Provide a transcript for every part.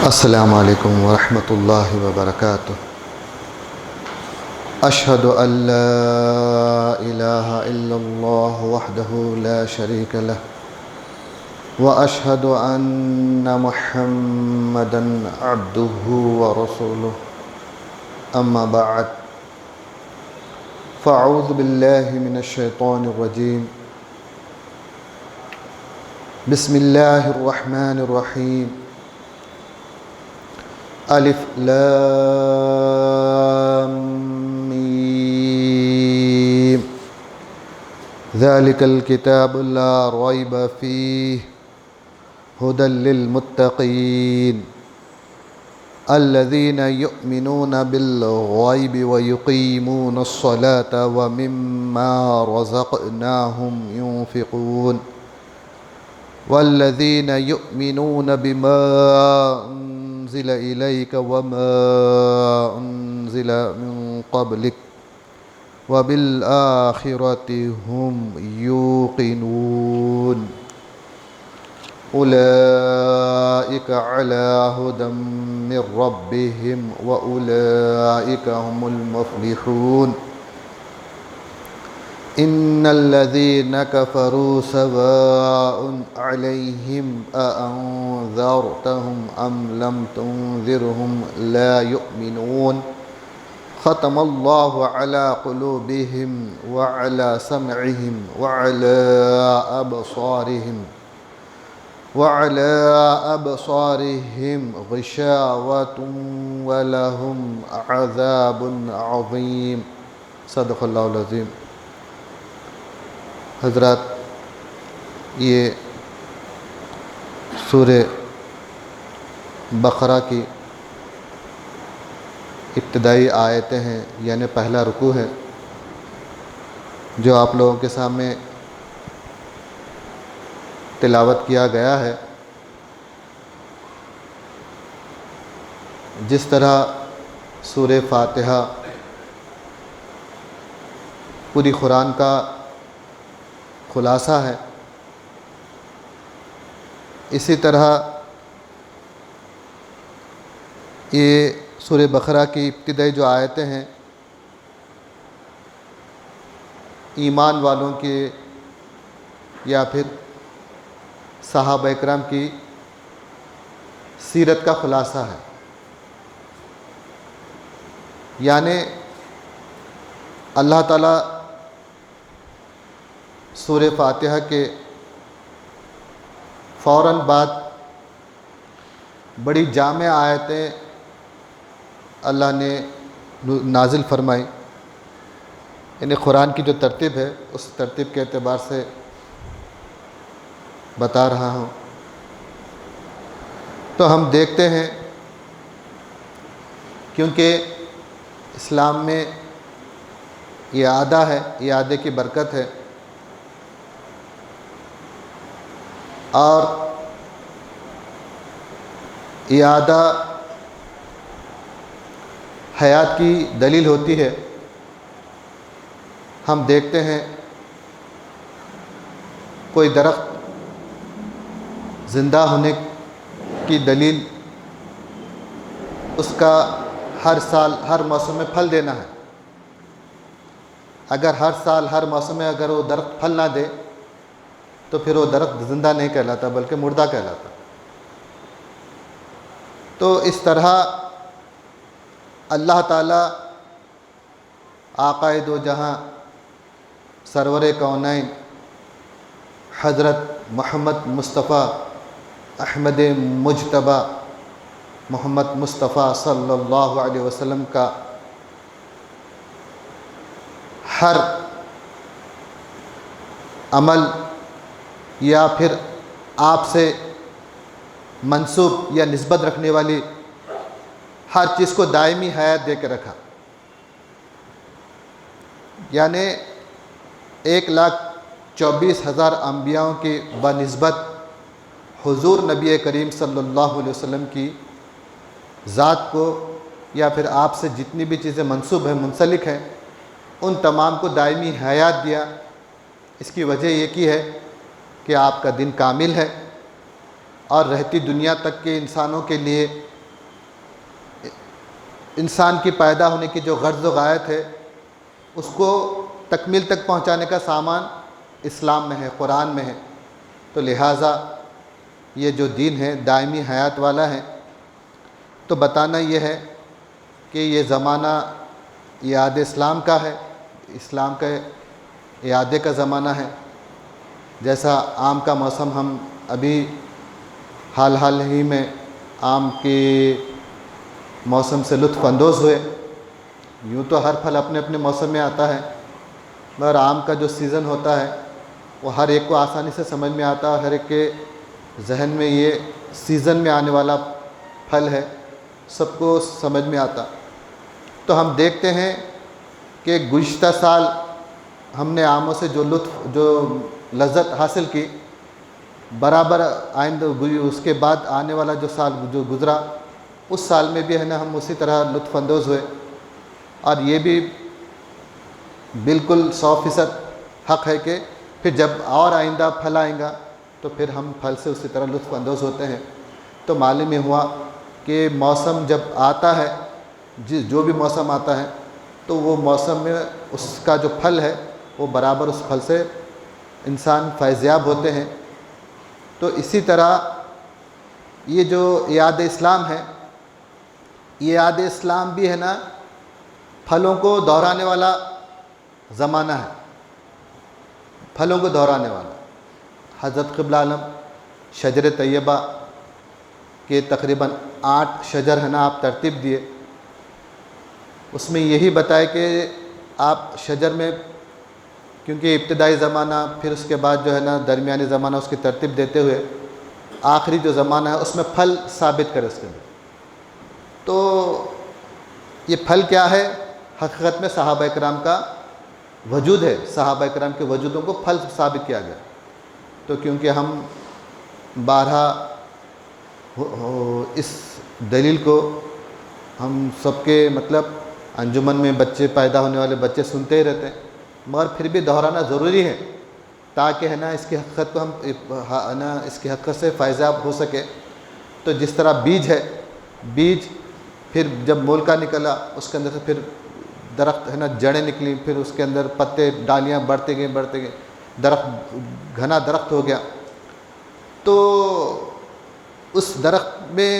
السلام علیکم ورحمۃ اللہ وبرکاتہ۔ اشہد ان لا الہ الا اللہ وحدہ لا شریک لہ واشہد ان محمدا عبدہ ورسولہ اما بعد فاعوذ باللہ من الشیطان الرجیم بسم اللہ الرحمن الرحیم الف لام میم ذلك الكتاب لا ريب فيه هدى للمتقين الذين يؤمنون بالغيب ويقيمون الصلاة ومما رزقناهم ينفقون والذين يؤمنون بما أنزل إليك وما أنزل من قبلك وبالآخرة هم يوقنون أولئك على هدى من ربهم وأولئك هم المفلحون إن الذين كفروا سواء عليهم أأنذرتهم أم لم تنذرهم لا يؤمنون ختم الله على قلوبهم وعلى سمعهم وعلى أبصارهم غشاوة ولهم عذاب عظيم صدق اللہ العظیم۔ حضرات، یہ سورہ بقرہ کی ابتدائی آیتیں ہیں، یعنی پہلا رکوع ہے جو آپ لوگوں کے سامنے تلاوت کیا گیا ہے۔ جس طرح سورہ فاتحہ پوری قرآن کا خلاصہ ہے، اسی طرح یہ سورہ بقرہ کی ابتدائی جو آیتیں ہیں ایمان والوں کے یا پھر صحابہ اکرام کی سیرت کا خلاصہ ہے، یعنی اللہ تعالیٰ سورہ فاتحہ کے فوراً بعد بڑی جامع آیتیں اللہ نے نازل فرمائی، یعنی قرآن کی جو ترتیب ہے اس ترتیب کے اعتبار سے بتا رہا ہوں۔ تو ہم دیکھتے ہیں کیونکہ اسلام میں یہ اعادہ ہے، یہ اعادے کی برکت ہے، اور اعادہ حیات کی دلیل ہوتی ہے۔ ہم دیکھتے ہیں کوئی درخت زندہ ہونے کی دلیل اس کا ہر سال ہر موسم میں پھل دینا ہے۔ اگر ہر سال ہر موسم میں اگر وہ درخت پھل نہ دے تو پھر وہ درخت زندہ نہیں کہلاتا بلکہ مردہ کہلاتا۔ تو اس طرح اللہ تعالیٰ آقائے دو جہاں سرور کونین حضرت محمد مصطفیٰ احمد مجتبیٰ محمد مصطفیٰ صلی اللہ علیہ وسلم کا ہر عمل یا پھر آپ سے منسوب یا نسبت رکھنے والی ہر چیز کو دائمی حیات دے کے رکھا، یعنی 1,24,000 انبیاءوں کی بنسبت حضور نبی کریم صلی اللہ علیہ وسلم کی ذات کو یا پھر آپ سے جتنی بھی چیزیں منسوب ہیں منسلک ہیں ان تمام کو دائمی حیات دیا۔ اس کی وجہ یہ کی ہے کہ آپ کا دن کامل ہے اور رہتی دنیا تک کے انسانوں کے لیے انسان کی پیدا ہونے کی جو غرض و غایت ہے اس کو تکمیل تک پہنچانے کا سامان اسلام میں ہے، قرآن میں ہے۔ تو لہٰذا یہ جو دین ہے دائمی حیات والا ہے۔ تو بتانا یہ ہے کہ یہ زمانہ اعادِ اسلام کا ہے، اسلام کے اعادے کا زمانہ ہے۔ جیسا آم کا موسم ہم ابھی حال ہی میں آم کے موسم سے لطف اندوز ہوئے۔ یوں تو ہر پھل اپنے اپنے موسم میں آتا ہے، مگر آم کا جو سیزن ہوتا ہے وہ ہر ایک کو آسانی سے سمجھ میں آتا ہے، ہر ایک کے ذہن میں یہ سیزن میں آنے والا پھل ہے، سب کو سمجھ میں آتا۔ تو ہم دیکھتے ہیں کہ گزشتہ سال ہم نے آموں سے جو لطف، جو لذت حاصل کی، برابر آئندہ اس کے بعد آنے والا جو سال جو گزرا اس سال میں بھی ہے نا ہم اسی طرح لطف اندوز ہوئے۔ اور یہ بھی بالکل 100% حق ہے کہ پھر جب اور آئندہ پھل آئیں گا تو پھر ہم پھل سے اسی طرح لطف اندوز ہوتے ہیں۔ تو معلوم یہ ہوا کہ موسم جب آتا ہے، جو بھی موسم آتا ہے تو وہ موسم میں اس کا جو پھل ہے وہ برابر اس پھل سے انسان فیضیاب ہوتے ہیں۔ تو اسی طرح یہ جو اعادِ اسلام ہے، یہ اعادِ اسلام بھی ہے نا پھلوں کو دہرانے والا زمانہ ہے، پھلوں کو دہرانے والا۔ حضرت قبلہ عالم شجر طیبہ کے تقریباً 8 شجر ہے نا آپ ترتیب دیے، اس میں یہی بتائے کہ آپ شجر میں، کیونکہ ابتدائی زمانہ پھر اس کے بعد جو ہے نا درمیانی زمانہ، اس کی ترتیب دیتے ہوئے آخری جو زمانہ ہے اس میں پھل ثابت کرے اس کے اندر۔ تو یہ پھل کیا ہے؟ حقیقت میں صحابہ کرام کا وجود ہے، صحابہ کرام کے وجودوں کو پھل ثابت کیا گیا۔ تو کیونکہ ہم بارہا اس دلیل کو ہم سب کے مطلب انجمن میں بچے پیدا ہونے والے بچے سنتے ہی رہتے ہیں، مگر پھر بھی دہرانا ضروری ہے تاکہ ہے نا اس کی حقیقت کو ہم ہے نا اس کی حقیقت سے فیضیاب ہو سکے۔ تو جس طرح بیج ہے، بیج پھر جب مول کا نکلا اس کے اندر سے پھر درخت ہے نا جڑیں نکلی، پھر اس کے اندر پتے ڈالیاں بڑھتے گئے، درخت گھنا درخت ہو گیا۔ تو اس درخت میں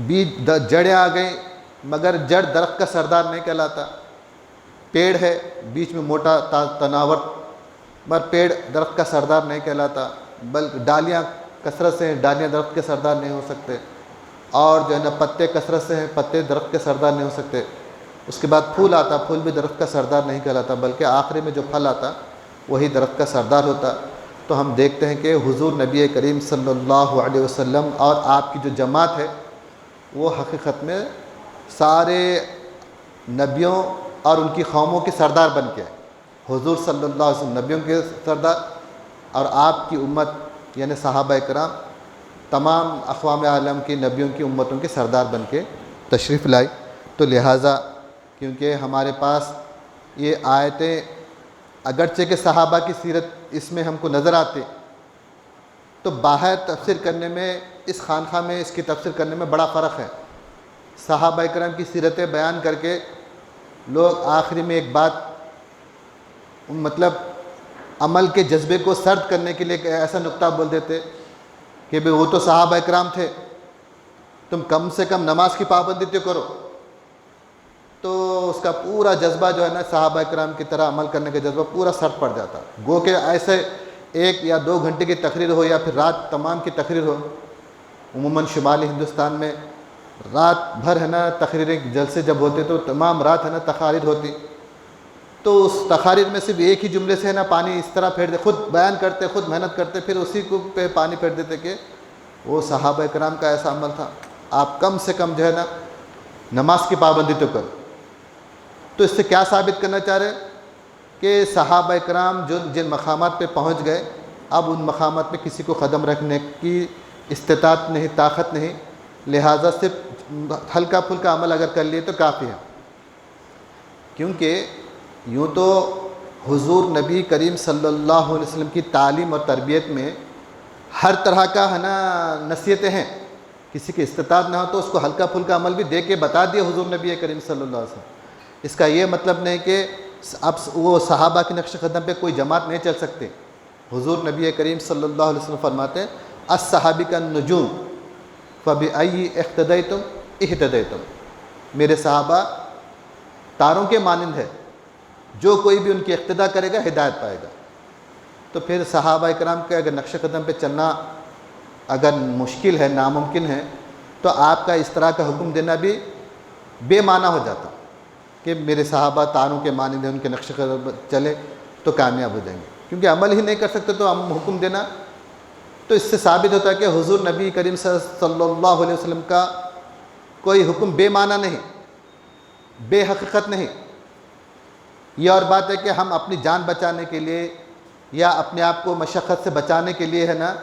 بیج جڑیں آ گئیں، مگر جڑ درخت کا سردار نہیں کہلاتا۔ پیڑ ہے بیچ میں موٹا تناور، مگر پیڑ درخت کا سردار نہیں کہلاتا، بلکہ ڈالیاں کثرت سے ہیں، ڈالیاں درخت کے سردار نہیں ہو سکتے، اور جو ہے نا پتے کثرت سے ہیں، پتے درخت کے سردار نہیں ہو سکتے۔ اس کے بعد پھول آتا، پھول بھی درخت کا سردار نہیں کہلاتا، بلکہ آخری میں جو پھل آتا وہی درخت کا سردار ہوتا۔ تو ہم دیکھتے ہیں کہ حضور نبی کریم صلی اللہ علیہ وسلم اور آپ کی جو جماعت ہے وہ حقیقت میں سارے نبیوں اور ان کی قوموں کے سردار بن کے حضور صلی اللہ علیہ وسلم نبیوں کے سردار، اور آپ کی امت یعنی صحابہ کرام تمام اقوام عالم کی نبیوں کی امتوں کے سردار بن کے تشریف لائی۔ تو لہٰذا کیونکہ ہمارے پاس یہ آیتیں اگرچہ کہ صحابہ کی سیرت اس میں ہم کو نظر آتے، تو باہر تفسیر کرنے میں، اس خانقاہ میں اس کی تفسیر کرنے میں بڑا فرق ہے۔ صحابہ کرام کی سیرتیں بیان کر کے لوگ آخری میں ایک بات مطلب عمل کے جذبے کو سرد کرنے کے لیے ایسا نقطہ بول دیتے کہ بھئی وہ تو صحابہ کرام تھے، تم کم سے کم نماز کی پابندی تو کرو۔ تو اس کا پورا جذبہ جو ہے نا صحابہ کرام کی طرح عمل کرنے کا جذبہ پورا سرد پڑ جاتا، گو کہ ایسے 1 یا 2 گھنٹے کی تقریر ہو یا پھر رات تمام کی تقریر ہو۔ عموماً شمالی ہندوستان میں رات بھر ہے نا تقریریں، جلسے جب ہوتے تو تمام رات ہے نا تقاریر ہوتی، تو اس تقاریر میں صرف ایک ہی جملے سے ہے نا پانی اس طرح پھیر دے، خود بیان کرتے، خود محنت کرتے، پھر اسی کو پہ پانی پھیر دیتے کہ وہ صحابہ کرام کا ایسا عمل تھا، آپ کم سے کم جو ہے نا نماز کی پابندی تو کرو۔ تو اس سے کیا ثابت کرنا چاہ رہے کہ صحابہ کرام جو جن مقامات پہ پہنچ گئے، اب ان مقامات پہ کسی کو قدم رکھنے کی استطاعت نہیں، طاقت نہیں، لہٰذا صرف ہلکا پھلکا عمل اگر کر لیے تو کافی ہے۔ کیونکہ یوں تو حضور نبی کریم صلی اللہ علیہ وسلم کی تعلیم اور تربیت میں ہر طرح کا ہے نا نصیحتیں ہیں کسی کی استطاعت نہ ہو تو اس کو ہلکا پھلکا عمل بھی دے کے بتا دیا حضور نبی کریم صلی اللہ علیہ وسلم۔ اس کا یہ مطلب نہیں کہ اب وہ صحابہ کے نقش قدم پہ کوئی جماعت نہیں چل سکتے۔ حضور نبی کریم صلی اللہ علیہ وسلم فرماتے ہیں الصحابی کا نجوم فبأی اقتدیتم اہتدیتم، میرے صحابہ تاروں کے مانند ہے، جو کوئی بھی ان کی اقتداء کرے گا ہدایت پائے گا۔ تو پھر صحابہ کرام کے اگر نقش قدم پہ چلنا اگر مشکل ہے، ناممکن ہے، تو آپ کا اس طرح کا حکم دینا بھی بے معنی ہو جاتا کہ میرے صحابہ تاروں کے مانند ہیں، ان کے نقش قدم پہ چلے تو کامیاب ہو جائیں گے، کیونکہ عمل ہی نہیں کر سکتے تو ہم حکم دینا۔ تو اس سے ثابت ہوتا ہے کہ حضور نبی کریم صلی اللہ علیہ وسلم کا کوئی حکم بے معنی نہیں، بے حقیقت نہیں۔ یہ اور بات ہے کہ ہم اپنی جان بچانے کے لیے یا اپنے آپ کو مشقت سے بچانے کے لیے ہے نا،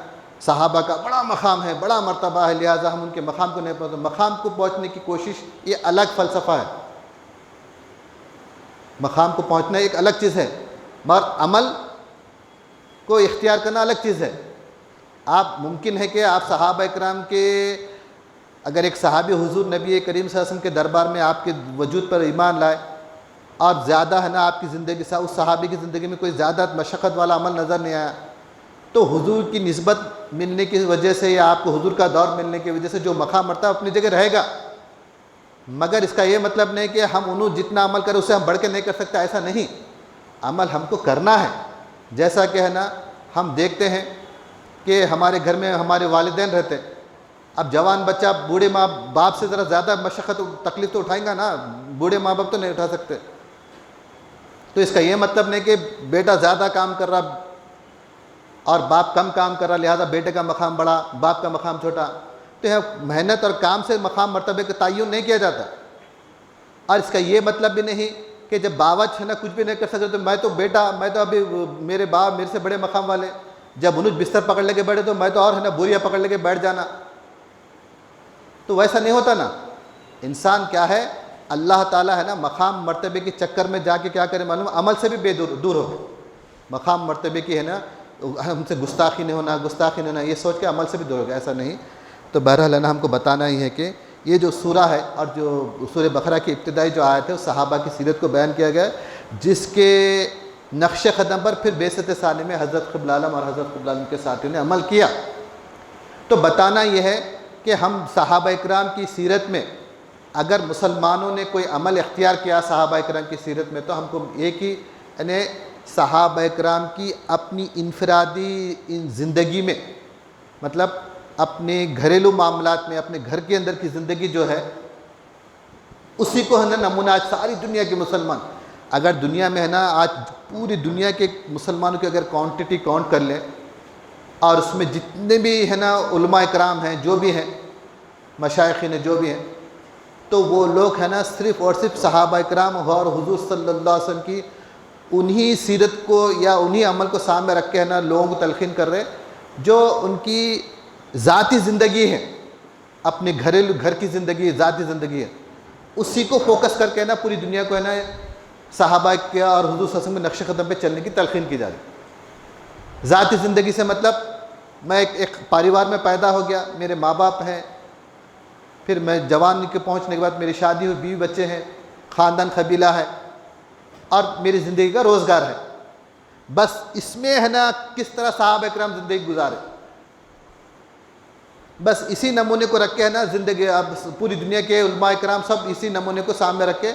صحابہ کا بڑا مقام ہے، بڑا مرتبہ ہے، لہٰذا ہم ان کے مقام کو نہیں پہنچتے۔ مقام کو پہنچنے کی کوشش یہ الگ فلسفہ ہے، مقام کو پہنچنا ایک الگ چیز ہے، مگر عمل کو اختیار کرنا الگ چیز ہے۔ آپ ممکن ہے کہ آپ صحابہ اکرام کے اگر ایک صحابی حضور نبی کریم صلی اللہ علیہ وسلم کے دربار میں آپ کے وجود پر ایمان لائے اور زیادہ ہے نا آپ کی زندگی سے اس صحابی کی زندگی میں کوئی زیادہ مشقت والا عمل نظر نہیں آیا، تو حضور کی نسبت ملنے کی وجہ سے یا آپ کو حضور کا دور ملنے کی وجہ سے جو مقام مرتبہ اپنی جگہ رہے گا، مگر اس کا یہ مطلب نہیں کہ ہم انہوں جتنا عمل کریں اسے ہم بڑھ کے نہیں کر سکتے، ایسا نہیں۔ عمل ہم کو کرنا ہے، جیسا کہ ہے نا ہم دیکھتے ہیں کہ ہمارے گھر میں ہمارے والدین رہتے ہیں، اب جوان بچہ بوڑھے ماں باپ سے ذرا زیادہ مشقت تکلیف تو اٹھائیں گا نا، بوڑھے ماں باپ تو نہیں اٹھا سکتے۔ تو اس کا یہ مطلب نہیں کہ بیٹا زیادہ کام کر رہا اور باپ کم کام کر رہا، لہٰذا بیٹے کا مقام بڑا باپ کا مقام چھوٹا۔ تو یہ محنت اور کام سے مقام مرتبے کا تعین نہیں کیا جاتا۔ اور اس کا یہ مطلب بھی نہیں کہ جب باوچ ہے نا کچھ بھی نہیں کر سکتے تو میں تو بیٹا، میں تو ابھی میرے باپ میرے سے بڑے مقام والے، جب انہوں بستر پکڑ لے کے بیٹھے تو میں تو اور ہے نا بوریاں پکڑ لے کے بیٹھ جانا، تو ویسا نہیں ہوتا نا۔ انسان کیا ہے، اللہ تعالیٰ ہے نا مقام مرتبے کے چکر میں جا کے کیا کرے معلوم، عمل سے بھی دور ہو گئے۔ مقام مرتبے کی ہے نا ہم سے گستاخی نہیں ہونا یہ سوچ کے عمل سے بھی دور ہو گیا، ایسا نہیں۔ تو بہرحال ہے نا ہم کو بتانا ہی ہے کہ یہ جو سورہ ہے اور جو سورہ بقرہ کی ابتدائی جو آیت ہے وہ صحابہ کی سیرت کو بیان کیا گیا ہے، جس کے نقش قدم پر پھر بعثت ثانی میں حضرت قبلہ عالم اور حضرت قبلہ عالم کے ساتھیوں نے عمل کیا۔ تو بتانا یہ ہے کہ ہم صحابہ اکرام کی سیرت میں اگر مسلمانوں نے کوئی عمل اختیار کیا صحابہ اکرام کی سیرت میں، تو ہم کو ایک ہی یعنی صحابہ اکرام کی اپنی انفرادی زندگی میں، مطلب اپنے گھریلو معاملات میں، اپنے گھر کے اندر کی زندگی جو ہے اسی کو ہے نا نمونہ آج ساری دنیا کے مسلمان، اگر دنیا میں ہے نا آج پوری دنیا کے مسلمانوں کی اگر کوانٹٹی کاؤنٹ کر لیں اور اس میں جتنے بھی ہے نا علماء اکرام ہیں، جو بھی ہیں مشائخین جو بھی ہیں، تو وہ لوگ ہے نا صرف اور صرف صحابہ اکرام اور حضور صلی اللہ علیہ وسلم کی انہی سیرت کو یا انہی عمل کو سامنے رکھ کے ہے نا لوگوں کو تلقین کر رہے، جو ان کی ذاتی زندگی ہے، اپنے گھر کی زندگی ذاتی زندگی ہے، اسی کو فوکس کر کے ہے نا پوری دنیا کو ہے نا صحابہ کے اور حضور صلی اللہ علیہ وسلم کے نقش قدم پہ چلنے کی تلقین کی جا رہی۔ ذاتی زندگی سے مطلب میں ایک پریوار میں پیدا ہو گیا، میرے ماں باپ ہیں، پھر میں جوانی کے پہنچنے کے بعد میری شادی ہوئی، بیوی بچے ہیں، خاندان قبیلہ ہے اور میری زندگی کا روزگار ہے، بس اس میں ہے نا کس طرح صحابہ اکرام زندگی گزارے، بس اسی نمونے کو رکھ کے ہے نا زندگی، اب پوری دنیا کے علماء اکرام سب اسی نمونے کو سامنے رکھ کے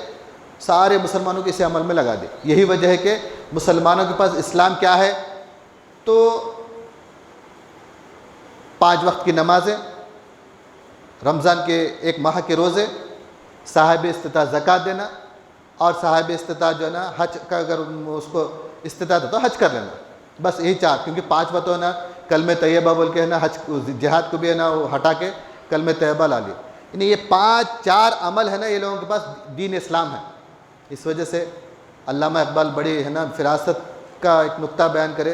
سارے مسلمانوں کو اسی عمل میں لگا دے۔ یہی وجہ ہے کہ مسلمانوں کے پاس اسلام کیا ہے، تو 5 وقت کی نمازیں، رمضان کے 1 ماہ کے روزے، صاحب استطاعت زکوٰۃ دینا، اور صاحب استطاعت جو ہے نا حج کا اگر اس کو استطاعت ہے تو حج کر لینا، بس یہی 4، کیونکہ 5 وقت ہے نا کلمہ طیبہ بول کے ہے نا حج جہاد کو بھی ہے نا وہ ہٹا کے کلمہ طیبہ لا لی، یعنی یہ 4 عمل ہے نا یہ لوگوں کے پاس دین اسلام ہے۔ اس وجہ سے علامہ اقبال بڑی ہے نا فراست کا ایک نقطہ بیان کرے،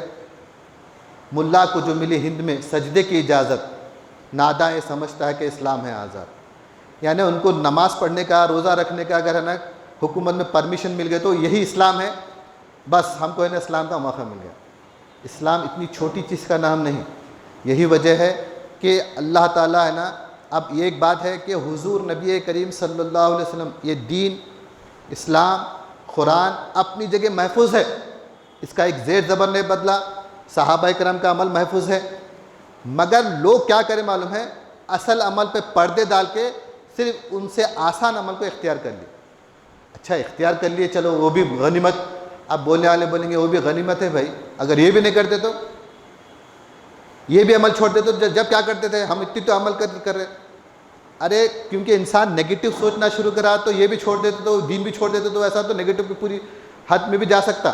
ملا کو جو ملی ہند میں سجدے کی اجازت، ناداں یہ سمجھتا ہے کہ اسلام ہے آزاد، یعنی ان کو نماز پڑھنے کا روزہ رکھنے کا اگر ہے نا حکومت میں پرمیشن مل گئے تو یہی اسلام ہے، بس ہم کو ہے نا اسلام کا موقع مل گیا۔ اسلام اتنی چھوٹی چیز کا نام نہیں، یہی وجہ ہے کہ اللہ تعالیٰ ہے نا اب یہ ایک بات ہے کہ حضور نبی کریم صلی اللہ علیہ وسلم، یہ دین اسلام قرآن اپنی جگہ محفوظ ہے، اس کا ایک زیر زبر نہیں بدلا، صحابہ کرام کا عمل محفوظ ہے، مگر لوگ کیا کریں معلوم ہے، اصل عمل پہ پردے ڈال کے صرف ان سے آسان عمل کو اختیار کر لی۔ اچھا اختیار کر لیے، چلو وہ بھی غنیمت، اب بولنے والے بولیں گے وہ بھی غنیمت ہے بھائی، اگر یہ بھی نہیں کرتے تو، یہ بھی عمل چھوڑتے تو جب کیا کرتے تھے، ہم اتنی تو عمل کر رہے، ارے کیونکہ انسان نیگیٹو سوچنا شروع کرا تو یہ بھی چھوڑ دیتے تو دین بھی چھوڑ دیتے، تو ایسا تو نیگیٹو کی پوری حد میں بھی جا سکتا،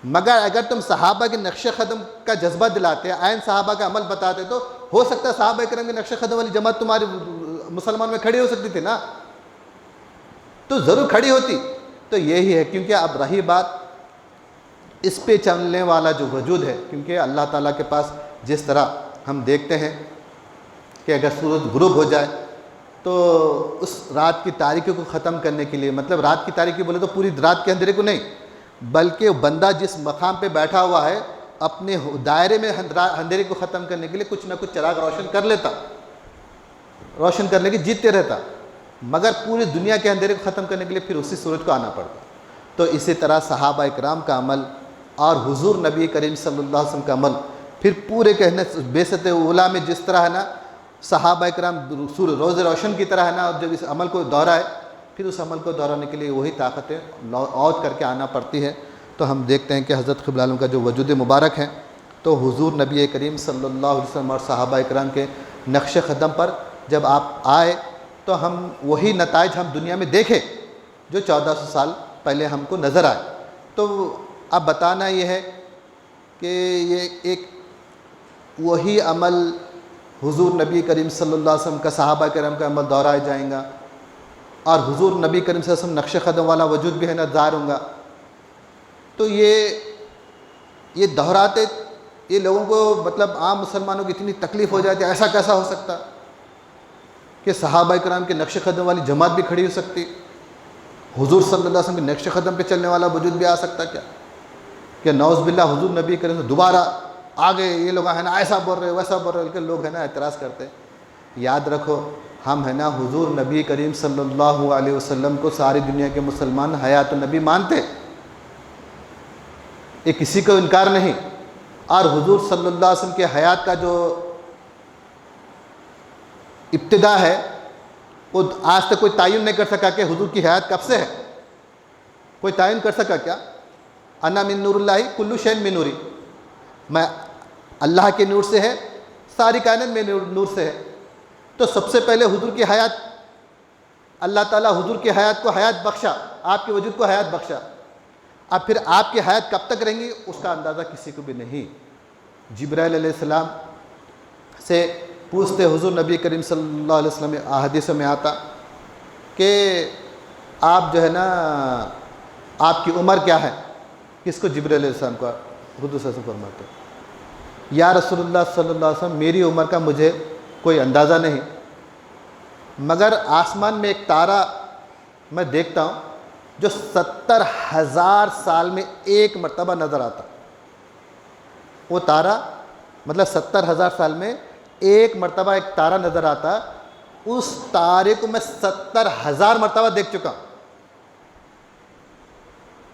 مگر اگر تم صحابہ کے نقش قدم کا جذبہ دلاتے، عین صحابہ کا عمل بتاتے، تو ہو سکتا ہے صحابہ کرام کے نقش قدم والی جماعت تمہاری مسلمان میں کھڑی ہو سکتی تھی نا، تو ضرور کھڑی ہوتی۔ تو یہی ہے، کیونکہ اب رہی بات اس پہ چلنے والا جو وجود ہے، کیونکہ اللہ تعالیٰ کے پاس جس طرح ہم دیکھتے ہیں کہ اگر سورج غروب ہو جائے تو اس رات کی تاریکی کو ختم کرنے کے لیے، مطلب رات کی تاریکی بولے تو پوری رات کے اندھیرے کو نہیں، بلکہ بندہ جس مقام پہ بیٹھا ہوا ہے اپنے دائرے میں اندھیرے کو ختم کرنے کے لیے کچھ نہ کچھ چراغ روشن کر لیتا، روشن کرنے کی جیتتے رہتا، مگر پوری دنیا کے اندھیرے کو ختم کرنے کے لیے پھر اسی سورج کو آنا پڑتا۔ تو اسی طرح صحابہ اکرام کا عمل اور حضور نبی کریم صلی اللہ علیہ وسلم کا عمل، پھر پورے کہنے بعثت اولیٰ میں جس طرح ہے نا صحابہ اکرام روز روشن کی طرح ہے نا، جب اس عمل کو دہرائے، پھر اس عمل کو دہرانے کے لیے وہی طاقتیں عود کر کے آنا پڑتی ہے۔ تو ہم دیکھتے ہیں کہ حضرت قبلہ عالم کا جو وجود مبارک ہے، تو حضور نبی کریم صلی اللہ علیہ وسلم اور صحابہ اکرام کے نقش قدم پر جب آپ آئے تو ہم وہی نتائج ہم دنیا میں دیکھے جو 1400 سال پہلے ہم کو نظر آئے۔ تو اب بتانا یہ ہے کہ یہ ایک وہی عمل حضور نبی کریم صلی اللہ علیہ وسلم کا، صحابہ کرام کا عمل دہرایا جائیں گا، اور حضور نبی کریم صلی اللہ علیہ وسلم نقش قدم والا وجود بھی ہے نا ظاہر ہوں گا۔ تو یہ دہراتے یہ لوگوں کو، مطلب عام مسلمانوں کی اتنی تکلیف ہو جاتی ہے، ایسا کیسا ہو سکتا کہ صحابہ کرام کے نقش قدم والی جماعت بھی کھڑی ہو سکتی، حضور صلی اللہ علیہ وسلم کے نقش قدم پہ چلنے والا وجود بھی آ سکتا کیا؟ کہ نعوذ باللہ حضور نبی کریم سے دوبارہ آگے یہ لوگ ہیں نا ایسا بول رہے ویسا بول رہے، کہ لوگ ہیں نا اعتراض کرتے۔ یاد رکھو ہم ہے نا حضور نبی کریم صلی اللہ علیہ وسلم کو ساری دنیا کے مسلمان حیات النبی مانتے، یہ کسی کو انکار نہیں، اور حضور صلی اللہ علیہ وسلم کے حیات کا جو ابتدا ہے وہ آج تک کوئی تعین نہیں کر سکا کہ حضور کی حیات کب سے ہے، کوئی تعین کر سکا کیا؟ انا من نور اللہ کل شیء من نوری، میں اللہ کے نور سے ہے، ساری کائنات میں نور سے ہے۔ تو سب سے پہلے حضور کی حیات، اللہ تعالیٰ حضور کی حیات کو حیات بخشا، آپ کے وجود کو حیات بخشا، اب پھر آپ کی حیات کب تک رہیں گی اس کا اندازہ کسی کو بھی نہیں۔ جبرائیل علیہ السلام سے پوچھتے حضور نبی کریم صلی اللہ علیہ وسلم، احادیث میں آتا کہ آپ جو ہے نا آپ کی عمر کیا ہے، کس کو؟ جبرائیل علیہ السلام کو حضور صلی اللہ علیہ وسلم فرماتے یا رسول اللہ صلی اللہ علیہ وسلم میری عمر کا مجھے کوئی اندازہ نہیں، مگر آسمان میں ایک تارا میں دیکھتا ہوں جو 70,000 سال میں ایک مرتبہ نظر آتا، وہ تارا مطلب 70,000 سال میں ایک مرتبہ ایک تارا نظر آتا، اس تارے کو میں 70,000 مرتبہ دیکھ چکا ہوں۔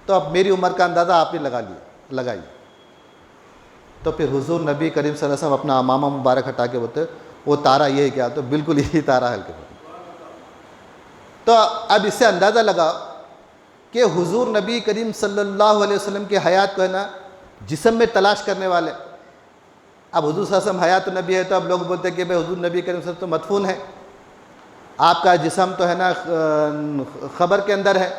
تو اب میری عمر کا اندازہ آپ نے لگائیے۔ تو پھر حضور نبی کریم صلی اللہ علیہ وسلم اپنا امامہ مبارک ہٹا کے بولتے وہ تارا یہ ہے کیا؟ تو بالکل یہی تارا ہے۔ تو اب اس سے اندازہ لگاؤ کہ حضور نبی کریم صلی اللہ علیہ وسلم کی حیات کو ہے نا جسم میں تلاش کرنے والے، اب حضور صلی اللہ علیہ وسلم حیات النبی ہے تو اب لوگ بولتے ہیں کہ بھائی حضور نبی کریم صلی اللہ علیہ وسلم تو مدفون ہے، آپ کا جسم تو ہے نا قبر کے اندر ہے،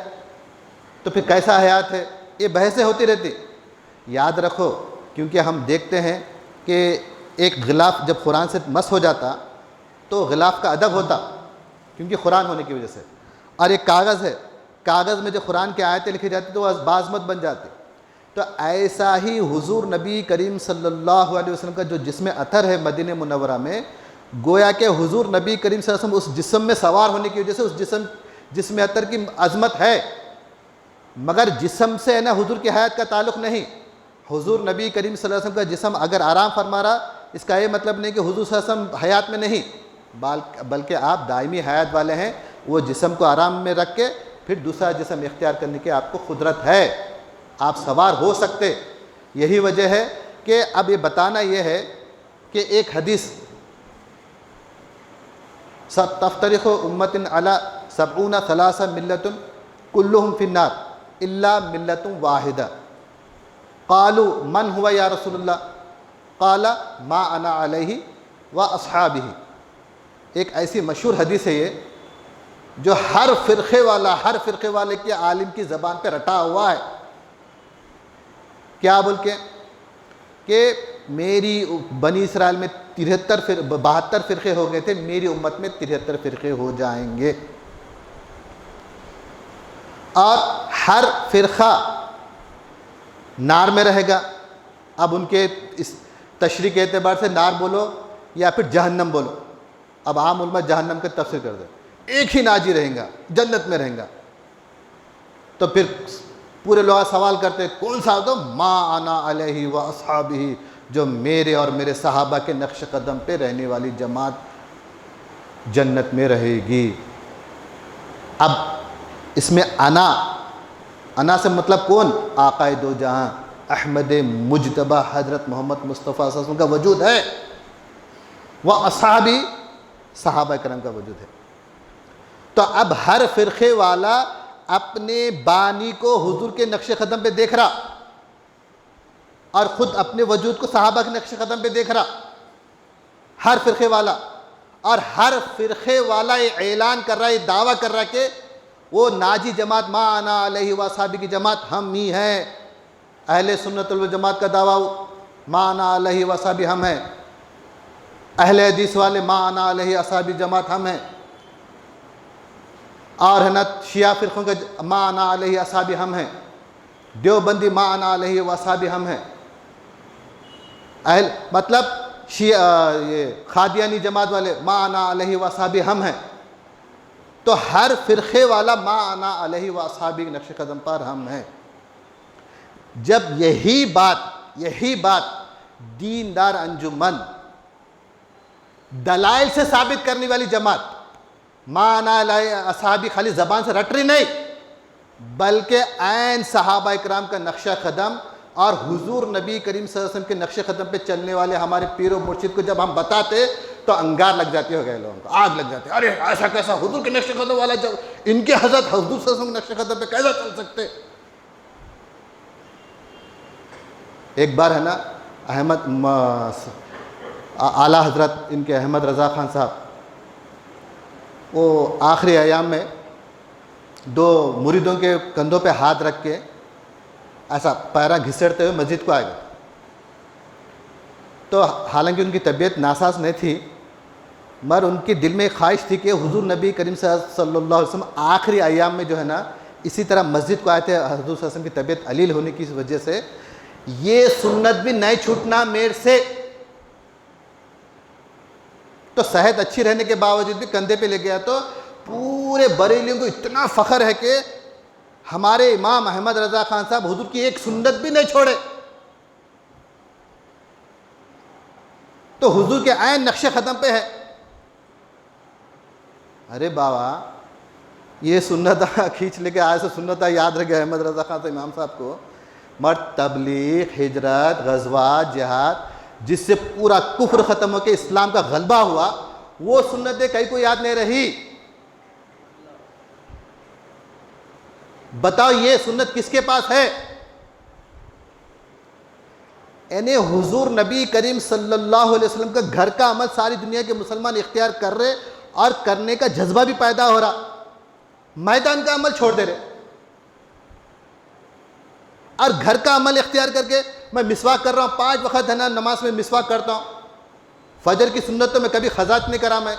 تو پھر کیسا حیات ہے؟ یہ بحثیں ہوتی رہتی۔ یاد رکھو کیونکہ ہم دیکھتے ہیں کہ ایک غلاف جب قرآن سے مس ہو جاتا تو غلاف کا ادب ہوتا، کیونکہ قرآن ہونے کی وجہ سے، اور ایک کاغذ ہے، کاغذ میں جو قرآن کی آیتیں لکھی جاتی تو وہ بازمت بن جاتی۔ تو ایسا ہی حضور نبی کریم صلی اللہ علیہ وسلم کا جو جسم اثر ہے مدینہ منورہ میں، گویا کہ حضور نبی کریم صلی اللہ علیہ وسلم اس جسم میں سوار ہونے کی وجہ سے اس جسم اثر کی عظمت ہے، مگر جسم سے ہے نا حضور کی حیات کا تعلق نہیں۔ حضور نبی کریم صلی اللہ علیہ وسلم کا جسم اگر آرام فرما رہا، اس کا یہ مطلب نہیں کہ حضور صلی اللہ علیہ وسلم حیات میں نہیں، بلکہ آپ دائمی حیات والے ہیں. وہ جسم کو آرام میں رکھ کے پھر دوسرا جسم اختیار کرنے کی آپ کو قدرت ہے, آپ سوار ہو سکتے. یہی وجہ ہے کہ اب یہ بتانا یہ ہے کہ ایک حدیث تفترق امت علی 73 ملت کلہم فی النار الا ملت واحدہ. قالوا من هو یا رسول اللہ؟ قال ما انا علیہ و اصحابہ. ایک ایسی مشہور حدیث ہے یہ جو ہر فرقے والے کے عالم کی زبان پہ رٹا ہوا ہے. کیا بول کے کہ میری بنی اسرائیل میں 72 فرقے ہو گئے تھے, میری امت میں 73 فرقے ہو جائیں گے, اور ہر فرقہ نار میں رہے گا. اب ان کے اس تشریح کے اعتبار سے نار بولو یا پھر جہنم بولو, اب عام علماء جہنم کے تفسیر کر دیں, ایک ہی ناجی رہیں گا, جنت میں رہیں گا. تو پھر پورے لوگ سوال کرتے کون سا؟ تو ما انا علیہ و اصحابہ, جو میرے اور میرے صحابہ کے نقش قدم پہ رہنے والی جماعت جنت میں رہے گی. اب اس میں انا سے مطلب کون؟ آقائے دو جہاں احمد مجتبی حضرت محمد مصطفیٰ صلی اللہ علیہ وسلم کا وجود ہے, وہ اصحابی صحابہ کرام کا وجود ہے. تو اب ہر فرقے والا اپنے بانی کو حضور کے نقش قدم پہ دیکھ رہا, اور خود اپنے وجود کو صحابہ کے نقش قدم پہ دیکھ رہا, ہر فرقے والا. اور ہر فرقے والا یہ اعلان کر رہا ہے, یہ دعویٰ کر رہا ہے کہ وہ ناجی جماعت ما انا علیہ و اصحابہ کی جماعت ہم ہی ہیں. اہل سنت والجماعت کا دعویٰ ما انا علیہ و اصحابہ ہم ہیں. اہل حدیث والے ما انا علیہ اصحابہ جماعت ہم ہیں. اور ہے نا شیعہ فرقوں کا ما انا علیہ اصحابہ ہم ہیں. دیوبندی ما انا علیہ و اصحابہ ہم ہیں. مطلب یہ قادیانی جماعت والے ما انا علیہ و اصحابہ ہم ہیں. تو ہر فرقے والا ما انا علیہ و اصحابہ کے نقش قدم پر ہم ہیں. جب یہی بات دیندار انجمن دلائل سے ثابت کرنے والی جماعت ما انا علیہ اصحابہ خالی زبان سے رٹ رہی نہیں, بلکہ عین صحابہ اکرام کا نقشہ قدم اور حضور نبی کریم صلی اللہ علیہ وسلم کے نقش قدم پہ چلنے والے ہمارے پیر و مرشد کو جب ہم بتاتے تو انگار لگ جاتی ہو گئے لوگوں کو, آگ لگ جاتی. ارے ایسا کیسا حضور کے نقش قدم والا, جب ان کے حضرت حضور صلی اللہ علیہ وسلم کے نقش قدم پہ کیسا چل سکتے؟ ایک بار ہے نا اعلیٰ حضرت ان کے احمد رضا خان صاحب, وہ آخری ایام میں دو مریدوں کے کندھوں پہ ہاتھ رکھ کے ایسا پیرا گھسیٹتے ہوئے مسجد کو آئے گئے. تو حالانکہ ان کی طبیعت ناساز نہیں تھی, مگر ان کے دل میں ایک خواہش تھی کہ حضور نبی کریم صلی اللہ علیہ وسلم آخری ایام میں جو ہے نا اسی طرح مسجد کو آئے تھے. حضور صلی اللہ علیہ وسلم کی طبیعت علیل ہونے کی وجہ سے یہ سنت بھی نہیں چھوٹنا میرے سے. تو صحت اچھی رہنے کے باوجود بھی کندھے پہ لے گیا. تو پورے بریلیوں کو اتنا فخر ہے کہ ہمارے امام احمد رضا خان صاحب حضور کی ایک سنت بھی نہیں چھوڑے. تو حضور کے عین نقش قدم پہ ہے. ارے بابا یہ سنت کھینچ لے کے آئے سے سنت یاد رہ گیا احمد رضا خان صاحب امام صاحب کو, مگر تبلیغ, ہجرت, غزوات, جہاد جس سے پورا کفر ختم ہو کے اسلام کا غلبہ ہوا, وہ سنتیں کئی کو یاد نہیں رہی. بتاؤ یہ سنت کس کے پاس ہے؟ یعنی حضور نبی کریم صلی اللہ علیہ وسلم کا گھر کا عمل ساری دنیا کے مسلمان اختیار کر رہے اور کرنے کا جذبہ بھی پیدا ہو رہا, میدان کا عمل چھوڑ دے رہے. اور گھر کا عمل اختیار کر کے میں مسواک کر رہا ہوں, 5 وقت ہے نا نماز میں مسواک کرتا ہوں, فجر کی سنت تو میں کبھی خضات نہیں کرا میں,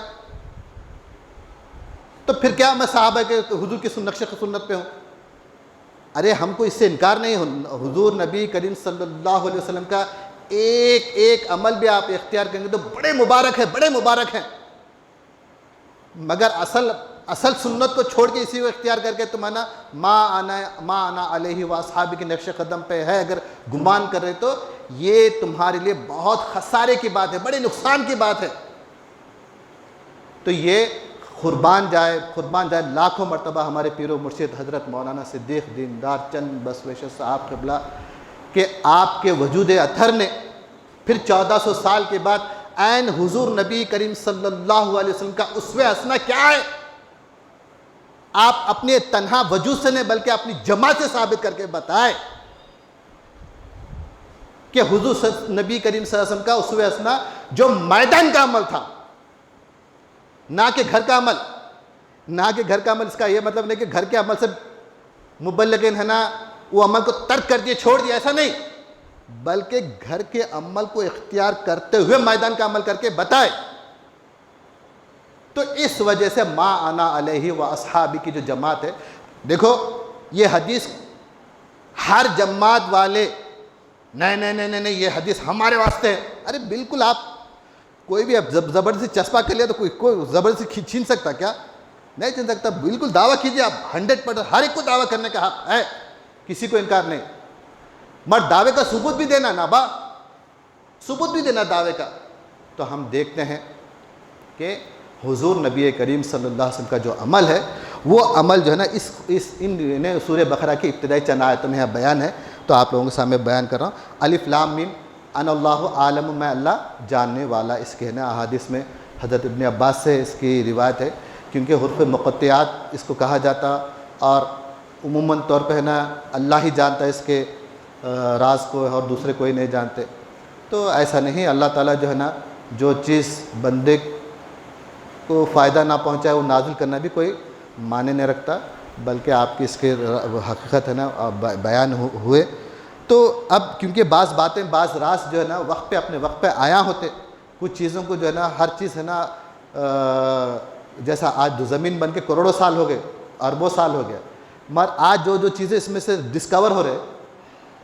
تو پھر کیا میں صحابہ کے حضور کی نقش سنت پہ ہوں؟ ارے ہم کو اس سے انکار نہیں. حضور نبی کریم صلی اللہ علیہ وسلم کا ایک ایک عمل بھی آپ اختیار کریں گے تو بڑے مبارک ہیں, بڑے مبارک ہیں. مگر اصل سنت کو چھوڑ کے اسی کو اختیار کر کے تمہارا ما انا علیہ و اصحابہ کے نقش قدم پہ ہے اگر گمان کر رہے تو یہ تمہارے لیے بہت خسارے کی بات ہے, بڑے نقصان کی بات ہے. تو یہ قربان جائے لاکھوں مرتبہ ہمارے پیر و مرشد حضرت مولانا صدیق دیندار چند بسویشور صاحب قبلہ کہ آپ کے وجود اطہر نے پھر 1400 سال کے بعد عین حضور نبی کریم صلی اللہ علیہ وسلم کا اسوہ حسنہ کیا ہے، آپ اپنے تنہا وجود سے نہیں بلکہ اپنی جماعت سے ثابت کر کے بتائے کہ حضور نبی کریم صلی اللہ علیہ وسلم کا اسوہ حسنہ جو میدان کا عمل تھا، نہ کہ گھر کا عمل، اس کا یہ مطلب نہیں کہ گھر کے عمل سے مبلغین ہے نا وہ عمل کو ترک کر دیا، چھوڑ دیا، ایسا نہیں، بلکہ گھر کے عمل کو اختیار کرتے ہوئے میدان کا عمل کر کے بتائے۔ تو اس وجہ سے ما انا علیہ و اصحابی کی جو جماعت ہے، دیکھو یہ حدیث ہر جماعت والے نہیں یہ حدیث ہمارے واسطے ہے، ارے بالکل، آپ کوئی بھی اب زبردستی چسپا کر لیا تو کوئی زبردستی چھین سکتا کیا؟ نہیں چھین سکتا، بالکل دعویٰ کیجئے آپ 100%، ہر ایک کو دعویٰ کرنے کا حق ہے، کسی کو انکار نہیں، مگر دعوے کا ثبوت بھی دینا ثبوت بھی دینا دعوے کا۔ تو ہم دیکھتے ہیں کہ حضور نبی کریم صلی اللہ علیہ وسلم کا جو عمل ہے وہ عمل جو ہے نا ان سورہ بقرہ کی ابتدائی چند آیتوں میں بیان ہے، تو آپ لوگوں کے سامنے بیان کر رہا ہوں۔ الف لام میم ان اللہ عالم، میں اللہ جاننے والا، اس کے ہے نا احادیث میں حضرت ابن عباس سے اس کی روایت ہے، کیونکہ حروف مقطعات اس کو کہا جاتا، اور عموماً طور پہ ہے نا اللہ ہی جانتا ہے اس کے راز کو، اور دوسرے کوئی نہیں جانتے۔ تو ایسا نہیں، اللہ تعالیٰ جو ہے نا جو چیز بندے کو فائدہ نہ پہنچائے وہ نازل کرنا بھی کوئی معنی نہیں رکھتا، بلکہ آپ کی اس کے حقیقت ہے نا بیان ہوئے۔ تو اب کیونکہ بعض باتیں بعض راز جو ہے نا وقت پہ اپنے وقت پہ آیا ہوتے، کچھ چیزوں کو جو ہے نا ہر چیز ہے نا جیسا آج زمین بن کے کروڑوں سال ہو گئے، اربوں سال ہو گیا، مگر آج جو چیزیں اس میں سے ڈسکور ہو رہے،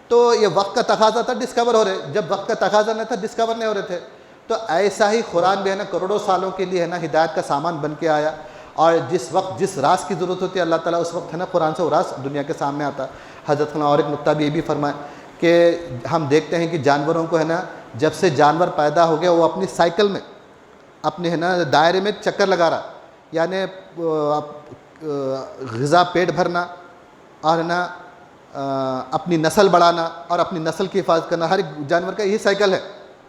تو یہ وقت کا تقاضا تھا ڈسکور ہو رہے، جب وقت کا تقاضا نہیں تھا ڈسکور نہیں ہو رہے تھے۔ تو ایسا ہی قرآن بھی ہے نا کروڑوں سالوں کے لیے ہے نا ہدایت کا سامان بن کے آیا، اور جس وقت جس راز کی ضرورت ہوتی ہے اللہ تعالیٰ اس وقت ہے نا قرآن سے وہ راز دنیا کے سامنے آتا۔ حضرت نے اور ایک نقطہ بھی یہ بھی فرمایا کہ ہم دیکھتے ہیں کہ جانوروں کو ہے نا جب سے جانور پیدا ہو گیا وہ اپنی سائیکل میں اپنے ہے نا دائرے میں چکر لگا رہا، یعنی غذا پیٹ بھرنا اور ہے نا اپنی نسل بڑھانا اور اپنی نسل کی حفاظت کرنا، ہر ایک جانور کا یہی سائیکل ہے،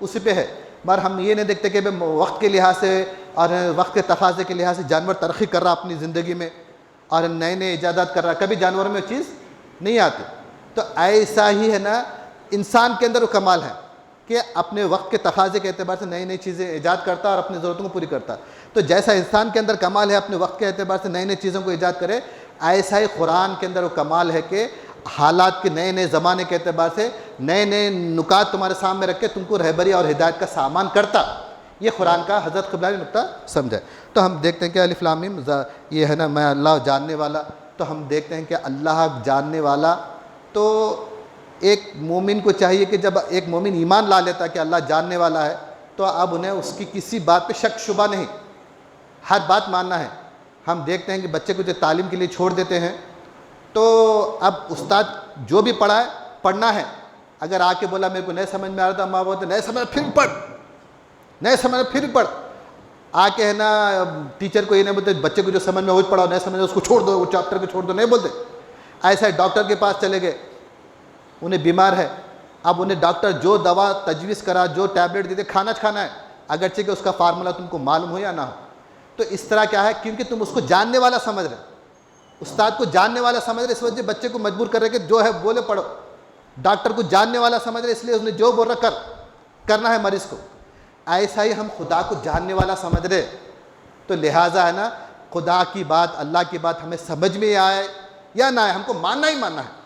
اسی پہ ہے۔ مگر ہم یہ نہیں دیکھتے کہ وقت کے لحاظ سے اور وقت کے تقاضے کے لحاظ سے جانور ترقی کر رہا اپنی زندگی میں اور نئے ایجادات کر رہا، کبھی جانوروں میں چیز نہیں آتی۔ تو ایسا ہی ہے نا انسان کے اندر وہ کمال ہے کہ اپنے وقت کے تقاضے کے اعتبار سے نئی چیزیں ایجاد کرتا اور اپنی ضرورتوں کو پوری کرتا۔ تو جیسا انسان کے اندر کمال ہے اپنے وقت کے اعتبار سے نئی چیزوں کو ایجاد کرے، ایسا ہی قرآن کے اندر وہ کمال ہے کہ حالات کے نئے زمانے کے اعتبار سے نئے نکات تمہارے سامنے رکھ کے تم کو رہبری اور ہدایت کا سامان کرتا۔ یہ قرآن کا حضرت قبلہ نے نقطہ سمجھا۔ تو ہم دیکھتے ہیں کہ الف لام میم یہ ہے نا میں اللہ جاننے والا، تو ہم دیکھتے ہیں کہ اللہ جاننے والا، تو ایک مومن کو چاہیے کہ جب ایک مومن ایمان لا لیتا کہ اللہ جاننے والا ہے تو اب انہیں اس کی کسی بات پہ شک شبہ نہیں، ہر بات ماننا ہے۔ ہم دیکھتے ہیں کہ بچے کو جو تعلیم کے لیے چھوڑ دیتے ہیں تو اب استاد جو بھی پڑھائے پڑھنا ہے، اگر آ کے بولا میرے کو نہیں سمجھ میں آ رہا تھا، ماں بولتے نہیں سمجھ پھر پڑھ، نہیں سمجھ پھر پڑھ، آ کے ہے نا ٹیچر کو یہ نہیں بولتے بچے کو جو سمجھ میں وہی پڑھاؤ، نہیں سمجھ اس کو چھوڑ دو، وہ چیپٹر کو چھوڑ دو، نہیں بولتے۔ ایسا ڈاکٹر کے پاس چلے گئے، انہیں بیمار ہے، اب انہیں ڈاکٹر جو دوا تجویز کرا، جو ٹیبلٹ دیتے کھانا ہے، اگرچہ کہ اس کا فارمولہ تم کو معلوم ہو یا نہ ہو۔ تو اس طرح کیا ہے، کیونکہ تم اس کو جاننے والا سمجھ رہے، استاد کو جاننے والا سمجھ رہے، اس وجہ بچے کو مجبور کر رہے کہ جو ہے بولے پڑھو۔ ڈاکٹر کو جاننے والا سمجھ رہے، اس لیے اس نے جو بول رہا کرنا ہے مریض کو۔ ایسا ہی ہم خدا کو جاننے والا سمجھ رہے، تو لہٰذا ہے نا خدا کی بات، اللہ کی بات ہمیں سمجھ میں آئے یا نہ آئے، ہم کو ماننا ہی ماننا ہے۔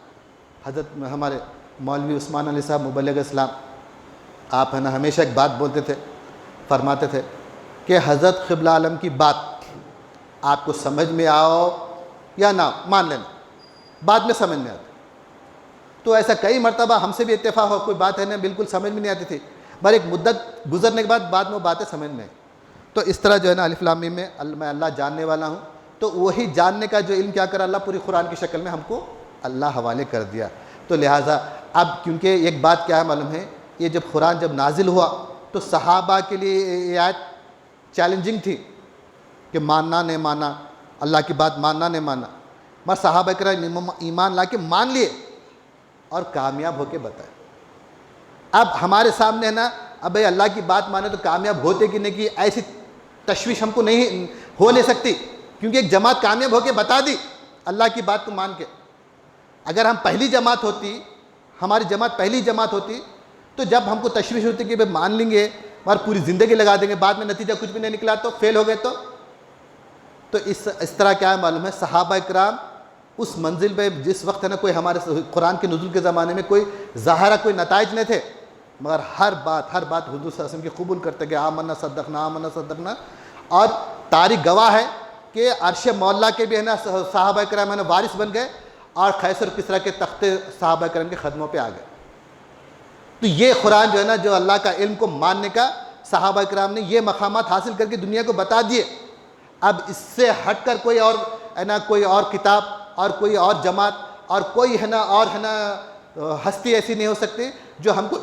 حضرت ہمارے مولوی عثمان علی صاحب مبلغ اسلام، آپ ہے نا ہمیشہ ایک بات بولتے تھے، فرماتے تھے کہ حضرت قبلہ عالم کی بات آپ کو سمجھ میں آؤ یا نہ مان لینا، بعد میں سمجھ میں آتی۔ تو ایسا کئی مرتبہ ہم سے بھی اتفاق ہو، کوئی بات ہے نا بالکل سمجھ میں نہیں آتی تھی، پر ایک مدت گزرنے کے بعد میں وہ باتیں سمجھ میں آئی۔ تو اس طرح جو ہے نا الف لام میم میں میں اللہ جاننے والا ہوں، تو وہی جاننے کا جو علم کیا کرا اللہ پوری قرآن کی شکل میں ہم کو اللہ حوالے کر دیا۔ تو لہٰذا اب کیونکہ ایک بات کیا ہے معلوم ہے، یہ جب قرآن جب نازل ہوا تو صحابہ کے لیے یہ آیت چیلنجنگ تھی کہ ماننا نہیں ماننا، اللہ کی بات ماننا نہیں ماننا، مگر صحابہ کرام ایمان لا کے مان لیے اور کامیاب ہو کے بتائے۔ اب ہمارے سامنے ہے نا، اب بھائی اللہ کی بات مانے تو کامیاب ہوتے کہ نہیں، کہ ایسی تشویش ہم کو نہیں ہو نہیں سکتی، کیونکہ ایک جماعت کامیاب ہو کے بتا دی اللہ کی بات کو مان کے۔ اگر ہم پہلی جماعت ہوتی، ہماری جماعت پہلی جماعت ہوتی، تو جب ہم کو تشویش ہوتی کہ بھائی مان لیں گے اور پوری زندگی لگا دیں گے، بعد میں نتیجہ کچھ بھی نہیں نکلا تو فیل ہو گئے تو اس طرح کیا ہے معلوم ہے، صحابہ کرام اس منزل پہ جس وقت ہے نا، کوئی ہمارے قرآن کے نزول کے زمانے میں کوئی ظاہرہ کوئی نتائج نہیں تھے، مگر ہر بات حضور صلی اللہ علیہ وسلم کی قبول کرتے کہ آمنا صدقنا، اور تاریخ گواہ ہے کہ عرش مولا کے بھی ہے نا صحابہ کرام ہے نا وارث بن گئے، اور قیصر کسریٰ کے تختے صحابہ کرام کے قدموں پہ آ گئے۔ تو یہ قرآن جو ہے نا، جو اللہ کا علم کو ماننے کا، صحابہ کرام نے یہ مقامات حاصل کر کے دنیا کو بتا دیے۔ اب اس سے ہٹ کر کوئی اور ہے نا، کوئی اور کتاب اور کوئی اور جماعت اور کوئی ہے نا اور ہے نا ہستی ایسی نہیں ہو سکتی جو ہم کو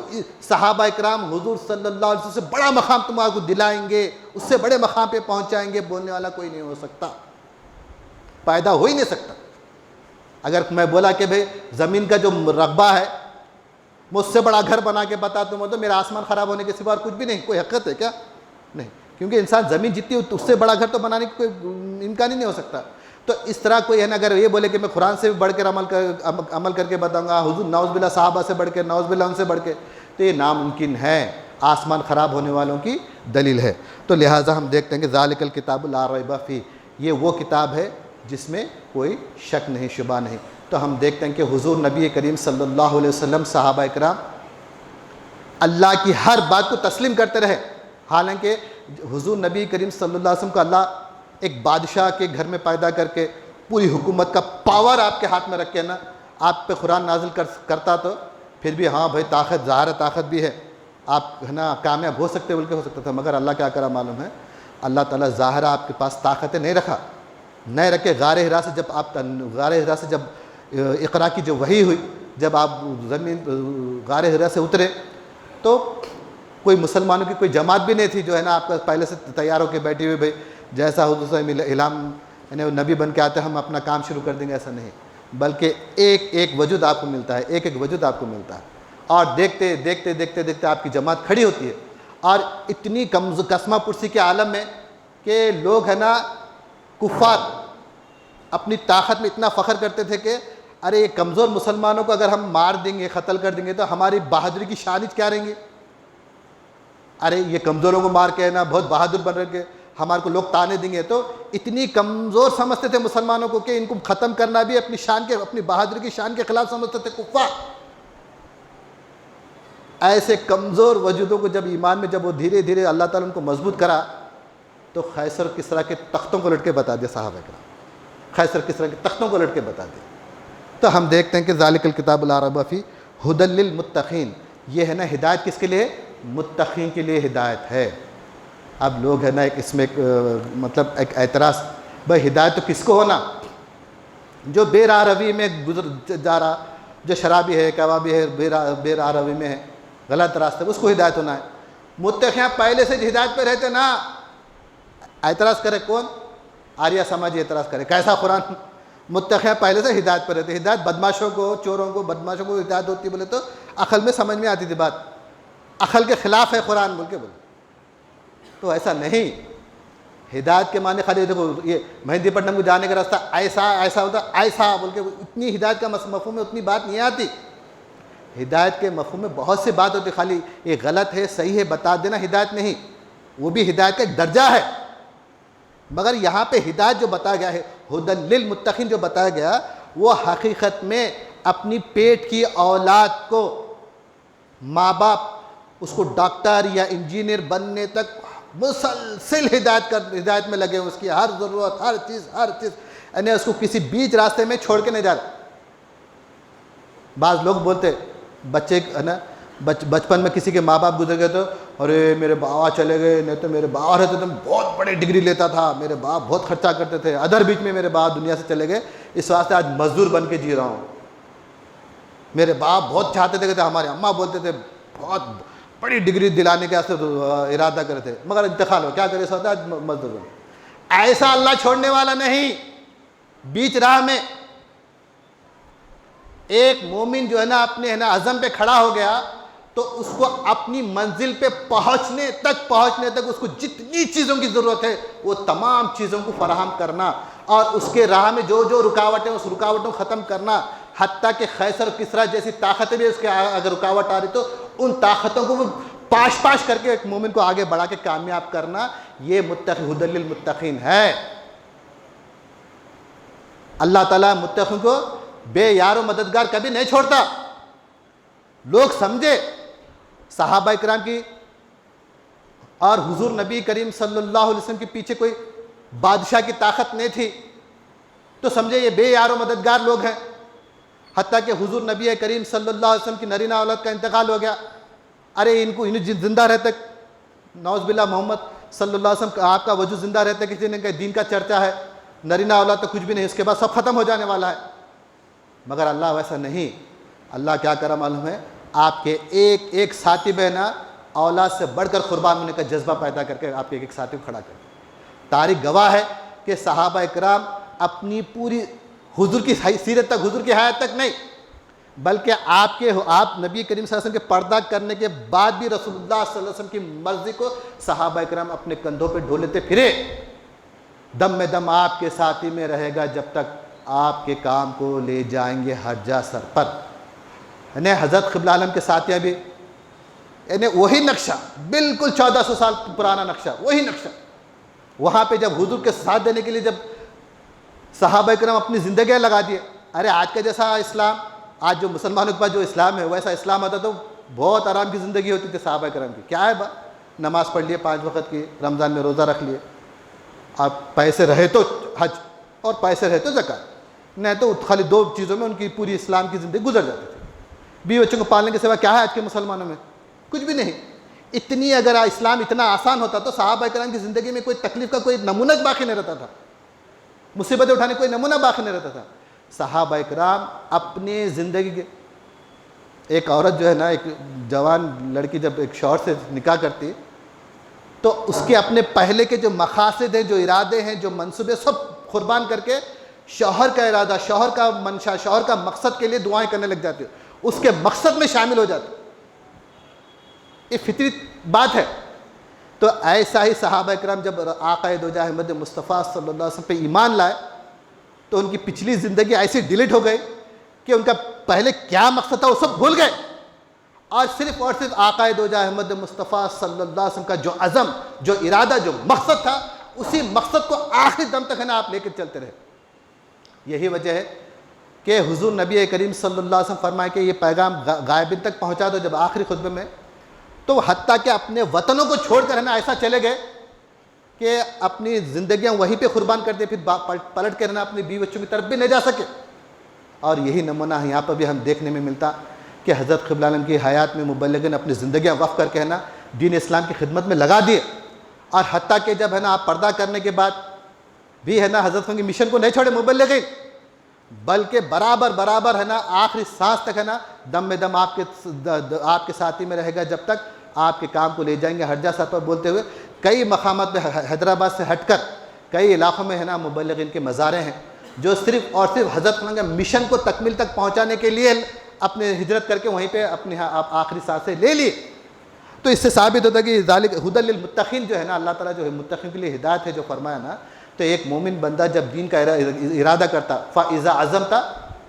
صحابہ کرام حضور صلی اللہ علیہ وسلم سے بڑا مقام تمہارے کو دلائیں گے، اس سے بڑے مقام پہ پہنچائیں گے، بولنے والا کوئی نہیں ہو سکتا، پیدا ہو ہی نہیں سکتا۔ اگر میں بولا کہ بھئی زمین کا جو رقبہ ہے میں اس سے بڑا گھر بنا کے بتاتا ہوں تو میرا آسمان خراب ہونے کے سوا اور کچھ بھی نہیں، کوئی حقیقت ہے کیا؟ نہیں، کیونکہ انسان زمین جتنی اس سے بڑا گھر تو بنانے کی کوئی امکان ہی نہیں ہو سکتا۔ تو اس طرح کوئی ہے نا، اگر یہ بولے کہ میں قرآن سے بھی بڑھ کر عمل کر کے بتاؤں گا، حضور نعوذ باللہ صحابہ سے بڑھ کے، نعوذ باللہ ان سے بڑھ کے، تو یہ ناممکن ہے، آسمان خراب ہونے والوں کی دلیل ہے۔ تو لہٰذا ہم دیکھتے ہیں کہ ذالک الکتاب لا ریب فیہ، یہ وہ کتاب ہے جس میں کوئی شک نہیں، شبہ نہیں۔ تو ہم دیکھتے ہیں کہ حضور نبی کریم صلی اللہ علیہ وسلم، صحابہ کرام اللہ کی ہر بات کو تسلیم کرتے رہے، حالانکہ حضور نبی کریم صلی اللہ علیہ وسلم کو اللہ ایک بادشاہ کے گھر میں پیدا کر کے پوری حکومت کا پاور آپ کے ہاتھ میں رکھ کے نا آپ پہ قرآن نازل کرتا، تو پھر بھی ہاں بھائی طاقت، ظاہر طاقت بھی ہے، آپ ہے نا کامیاب ہو سکتے، بلکہ ہو سکتا تھا، مگر اللہ کیا کرا معلوم ہے، اللہ تعالیٰ ظاہر آپ کے پاس طاقتیں نہیں رکھا، نہیں رکھے۔ غار حرا سے جب اقرا کی جو وحی ہوئی، جب آپ غار حرا سے اترے تو کوئی مسلمانوں کی کوئی جماعت بھی نہیں تھی جو ہے نا آپ کا پہلے سے تیار ہو کے بیٹھی ہوئی، بھائی جیسا حضور صلی اللہ علیہ وسلم اعلان یعنی نبی بن کے آتے ہیں ہم اپنا کام شروع کر دیں گے، ایسا نہیں، بلکہ ایک ایک وجود آپ کو ملتا ہے، ایک ایک وجود آپ کو ملتا ہے، اور دیکھتے دیکھتے دیکھتے دیکھتے آپ کی جماعت کھڑی ہوتی ہے، اور اتنی قسمہ پرسی کے عالم میں کہ لوگ ہے نا کفار اپنی طاقت میں اتنا فخر کرتے تھے کہ ارے یہ کمزور مسلمانوں کو اگر ہم مار دیں گے، قتل کر دیں گے تو ہماری بہادری کی شان کیا رہیں گی؟ ارے یہ کمزوروں کو مار کے نا بہت بہادر بن رہے کہ ہمارے کو لوگ تانے دیں گے، تو اتنی کمزور سمجھتے تھے مسلمانوں کو کہ ان کو ختم کرنا بھی اپنی شان کے، اپنی بہادری کی شان کے خلاف سمجھتے تھے کفار۔ ایسے کمزور وجودوں کو جب ایمان میں جب وہ دھیرے دھیرے اللہ تعالیٰ ان کو مضبوط کرا تو قیصر کسریٰ کے تختوں کو لٹ کے بتا دیا صحابہ کرام، قیصر کسریٰ کے تختوں کو لٹ کے بتا دیا۔ تو ہم دیکھتے ہیں کہ ذالک الکتاب لا ریب فیہ ھدی للمتقین، یہ ہے نا ہدایت کس کے لیے؟ متقین کے لیے ہدایت ہے۔ اب لوگ ہے نا اس میں مطلب ایک اعتراض، بھائی ہدایت تو کس کو ہونا؟ جو بے راہ روی میں گزر جا رہا، جو شرابی ہے، کبابی ہے، بے راہ روی میں ہے، غلط راستے، اس کو ہدایت ہونا ہے۔ متقین پہلے سے ہدایت پہ رہتے نا، اعتراض کرے کون؟ آریہ سماجی اعتراض کرے، کیسا قرآن؟ متقین پہلے سے ہدایت پہ رہتے، ہدایت بدماشوں کو، چوروں کو، بدماشوں کو ہدایت ہوتی بولے تو عقل میں سمجھ میں آتی تھی بات، عقل کے خلاف ہے قرآن بول کے بولے تو ایسا نہیں۔ ہدایت کے معنی خالی دیکھو یہ مہندی پٹنم کو جانے کا راستہ ایسا ہوتا ایسا بول کے، اتنی ہدایت کا مفہوم میں اتنی بات نہیں آتی۔ ہدایت کے مفہوم میں بہت سی بات ہوتی، خالی یہ غلط ہے صحیح ہے بتا دینا ہدایت نہیں، وہ بھی ہدایت کا ایک درجہ ہے، مگر یہاں پہ ہدایت جو بتایا گیا ہے ھدی للمتقین جو بتایا گیا، وہ حقیقت میں اپنی پیٹ کی اولاد کو، ماں باپ اس کو ڈاکٹر یا انجینئر بننے تک مسلسل ہدایت میں لگے، اس کی ہر ضرورت، ہر چیز یعنی اس کو کسی بیچ راستے میں چھوڑ کے نہیں جا رہا۔ بعض لوگ بولتے بچے ہے نا بچپن میں کسی کے ماں باپ گزر گئے تو ارے میرے بابا چلے گئے، نہیں تو میرے بابا رہتے تو بہت بڑی ڈگری لیتا تھا، میرے باپ بہت خرچہ کرتے تھے، ادھر بیچ میں میرے باپ دنیا سے چلے گئے، اس واسطے آج مزدور بن کے جی رہا ہوں۔ میرے باپ بہت چاہتے تھے کہ ہمارے اماں بولتے تھے بہت بڑی ڈگری دلانے کے واسطے ارادہ کرتے، مگر انتقال ہو، کیا کرے سوتا آج مزدور بن۔ ایسا اللہ چھوڑنے والا نہیں۔ بیچ راہ میں ایک مومن جو ہے نا اپنے عزم پہ کھڑا ہو گیا تو اس کو اپنی منزل پہ پہنچنے تک اس کو جتنی چیزوں کی ضرورت ہے وہ تمام چیزوں کو فراہم کرنا، اور اس کے راہ میں جو جو رکاوٹیں اس رکاوٹوں کو ختم کرنا، حتیٰ کہ قیصر و کسریٰ جیسی طاقتیں بھی اس کے اگر رکاوٹ آ رہی تو ان طاقتوں کو وہ پاش کر کے ایک مومن کو آگے بڑھا کے کامیاب کرنا، یہ متقی ہدی للمتقین ہے۔ اللہ تعالیٰ متقین کو بے یار و مددگار کبھی نہیں چھوڑتا۔ لوگ سمجھے صحابہ کرام کی اور حضور نبی کریم صلی اللہ علیہ وسلم کے پیچھے کوئی بادشاہ کی طاقت نہیں تھی تو سمجھے یہ بے یار و مددگار لوگ ہیں، حتیٰ کہ حضور نبی کریم صلی اللہ علیہ وسلم کی نرینہ اولاد کا انتقال ہو گیا، ارے انہیں زندہ رہتے نعوذ باللہ محمد صلی اللہ علیہ وسلم آپ کا وجود زندہ رہتا کسی نے کہ دین کا چرچا ہے، نرینہ اولاد تو کچھ بھی نہیں، اس کے بعد سب ختم ہو جانے والا ہے۔ مگر اللہ ویسا نہیں، اللہ کیا کرا معلوم ہے، آپ کے ایک ایک ساتھی بہنا اولاد سے بڑھ کر قربان ہونے کا جذبہ پیدا کر کے آپ کے ایک ایک ساتھی کو کھڑا کر دیا۔ تاریخ گواہ ہے کہ صحابہ کرام اپنی پوری حضور کی سیرت تک، حضور کی حیات تک نہیں، بلکہ آپ نبی کریم صلی اللہ علیہ وسلم کے پردہ کرنے کے بعد بھی رسول اللہ صلی اللہ علیہ وسلم کی مرضی کو صحابہ کرام اپنے کندھوں پہ ڈھولتے پھرے۔ دم میں دم آپ کے ساتھی میں رہے گا جب تک آپ کے کام کو لے جائیں گے ہر جا سر پر۔ یعنی حضرت قبلہ عالم کے ساتھیاں بھی یعنی وہی نقشہ، بالکل 1400 سال پرانا نقشہ، وہی نقشہ وہاں پہ جب حضور کے ساتھ دینے کے لیے جب صحابہ کرام اپنی زندگیاں لگا دیے۔ ارے آج کا جیسا اسلام، آج جو مسلمانوں کے پاس جو اسلام ہے ویسا اسلام آتا تو بہت آرام کی زندگی ہوتی تھی صحابہ کرام کی۔ کیا ہے نماز پڑھ لیے 5 وقت کی، رمضان میں روزہ رکھ لیے، آپ پیسے رہے تو حج اور پیسے رہے تو زکوٰۃ، نہیں تو خالی 2 چیزوں میں ان کی پوری اسلام کی زندگی گزر جاتی تھی۔ بیوی بچوں کو پالنے کے سوا کیا ہے آج کے مسلمانوں میں؟ کچھ بھی نہیں۔ اتنی اگر اسلام اتنا آسان ہوتا تو صحابہ کرام کی زندگی میں کوئی تکلیف کا کوئی نمونہ باقی نہیں رہتا تھا، مصیبتیں اٹھانے کوئی نمونہ باقی نہیں رہتا تھا۔ صحابہ کرام اپنی زندگی کے ایک عورت جو ہے نا، ایک جوان لڑکی جب ایک شوہر سے نکاح کرتی تو اس کے اپنے پہلے کے جو مقاصد ہیں، جو ارادے ہیں، جو منصوبے سب قربان کر کے شوہر کا ارادہ، شوہر کا منشا، شوہر کا مقصد کے لیے دعائیں کرنے لگ جاتی، اس کے مقصد میں شامل ہو جاتی۔ یہ فطری بات ہے۔ تو ایسا ہی صحابہ کرام جب آقا دو جہاں احمد مصطفیٰ صلی اللہ علیہ وسلم پہ ایمان لائے تو ان کی پچھلی زندگی ایسی ڈیلیٹ ہو گئی کہ ان کا پہلے کیا مقصد تھا وہ سب بھول گئے، اور صرف آقا دو جہاں احمد مصطفیٰ صلی اللہ علیہ وسلم کا جو عزم، جو ارادہ، جو مقصد تھا، اسی مقصد کو آخری دم تک ہے نا آپ لے کے چلتے رہے۔ یہی وجہ ہے کہ حضور نبی کریم صلی اللہ علیہ وسلم فرمائے کہ یہ پیغام غائبین تک پہنچا دو جب آخری خطبے میں، تو حتیٰ کہ اپنے وطنوں کو چھوڑ کر ہے نا ایسا چلے گئے کہ اپنی زندگیاں وہیں پہ قربان کر دے، پھر پلٹ کے رہنا اپنی بیوی بچوں کی طرف بھی نہیں جا سکے۔ اور یہی نمونہ یہاں پر بھی ہم دیکھنے میں ملتا کہ حضرت قبلہ عالم کی حیات میں مبلغین اپنی زندگیاں وقف کر کے ہے نا دین اسلام کی خدمت میں لگا دیے، اور حتیٰ کہ جب ہے نا آپ پردہ کرنے کے بعد بھی ہے نا حضرت کی مشن کو نہیں چھوڑے مبلغین، بلکہ برابر ہے نا آخری سانس تک ہے نا دم میں دم آپ کے ساتھی میں رہے گا جب تک آپ کے کام کو لے جائیں گے ہر جا ساتھ پر، بولتے ہوئے کئی مقامات میں حیدرآباد سے ہٹ کر کئی علاقوں میں ہے نا مبلغین کے مزاریں ہیں جو صرف اور صرف حضرت کے مشن کو تکمیل تک پہنچانے کے لیے اپنے ہجرت کر کے وہیں پہ اپنی آخری سانسیں لے لی۔ تو اس سے ثابت ہوتا ہے کہ ذالک ھدی للمتقین جو ہے نا، اللہ تعالیٰ جو ہے متقین کے لیے ہدایت ہے جو فرمایا نا، تو ایک مومن بندہ جب دین کا ارادہ کرتا فَإِذَا عَزَمْتَ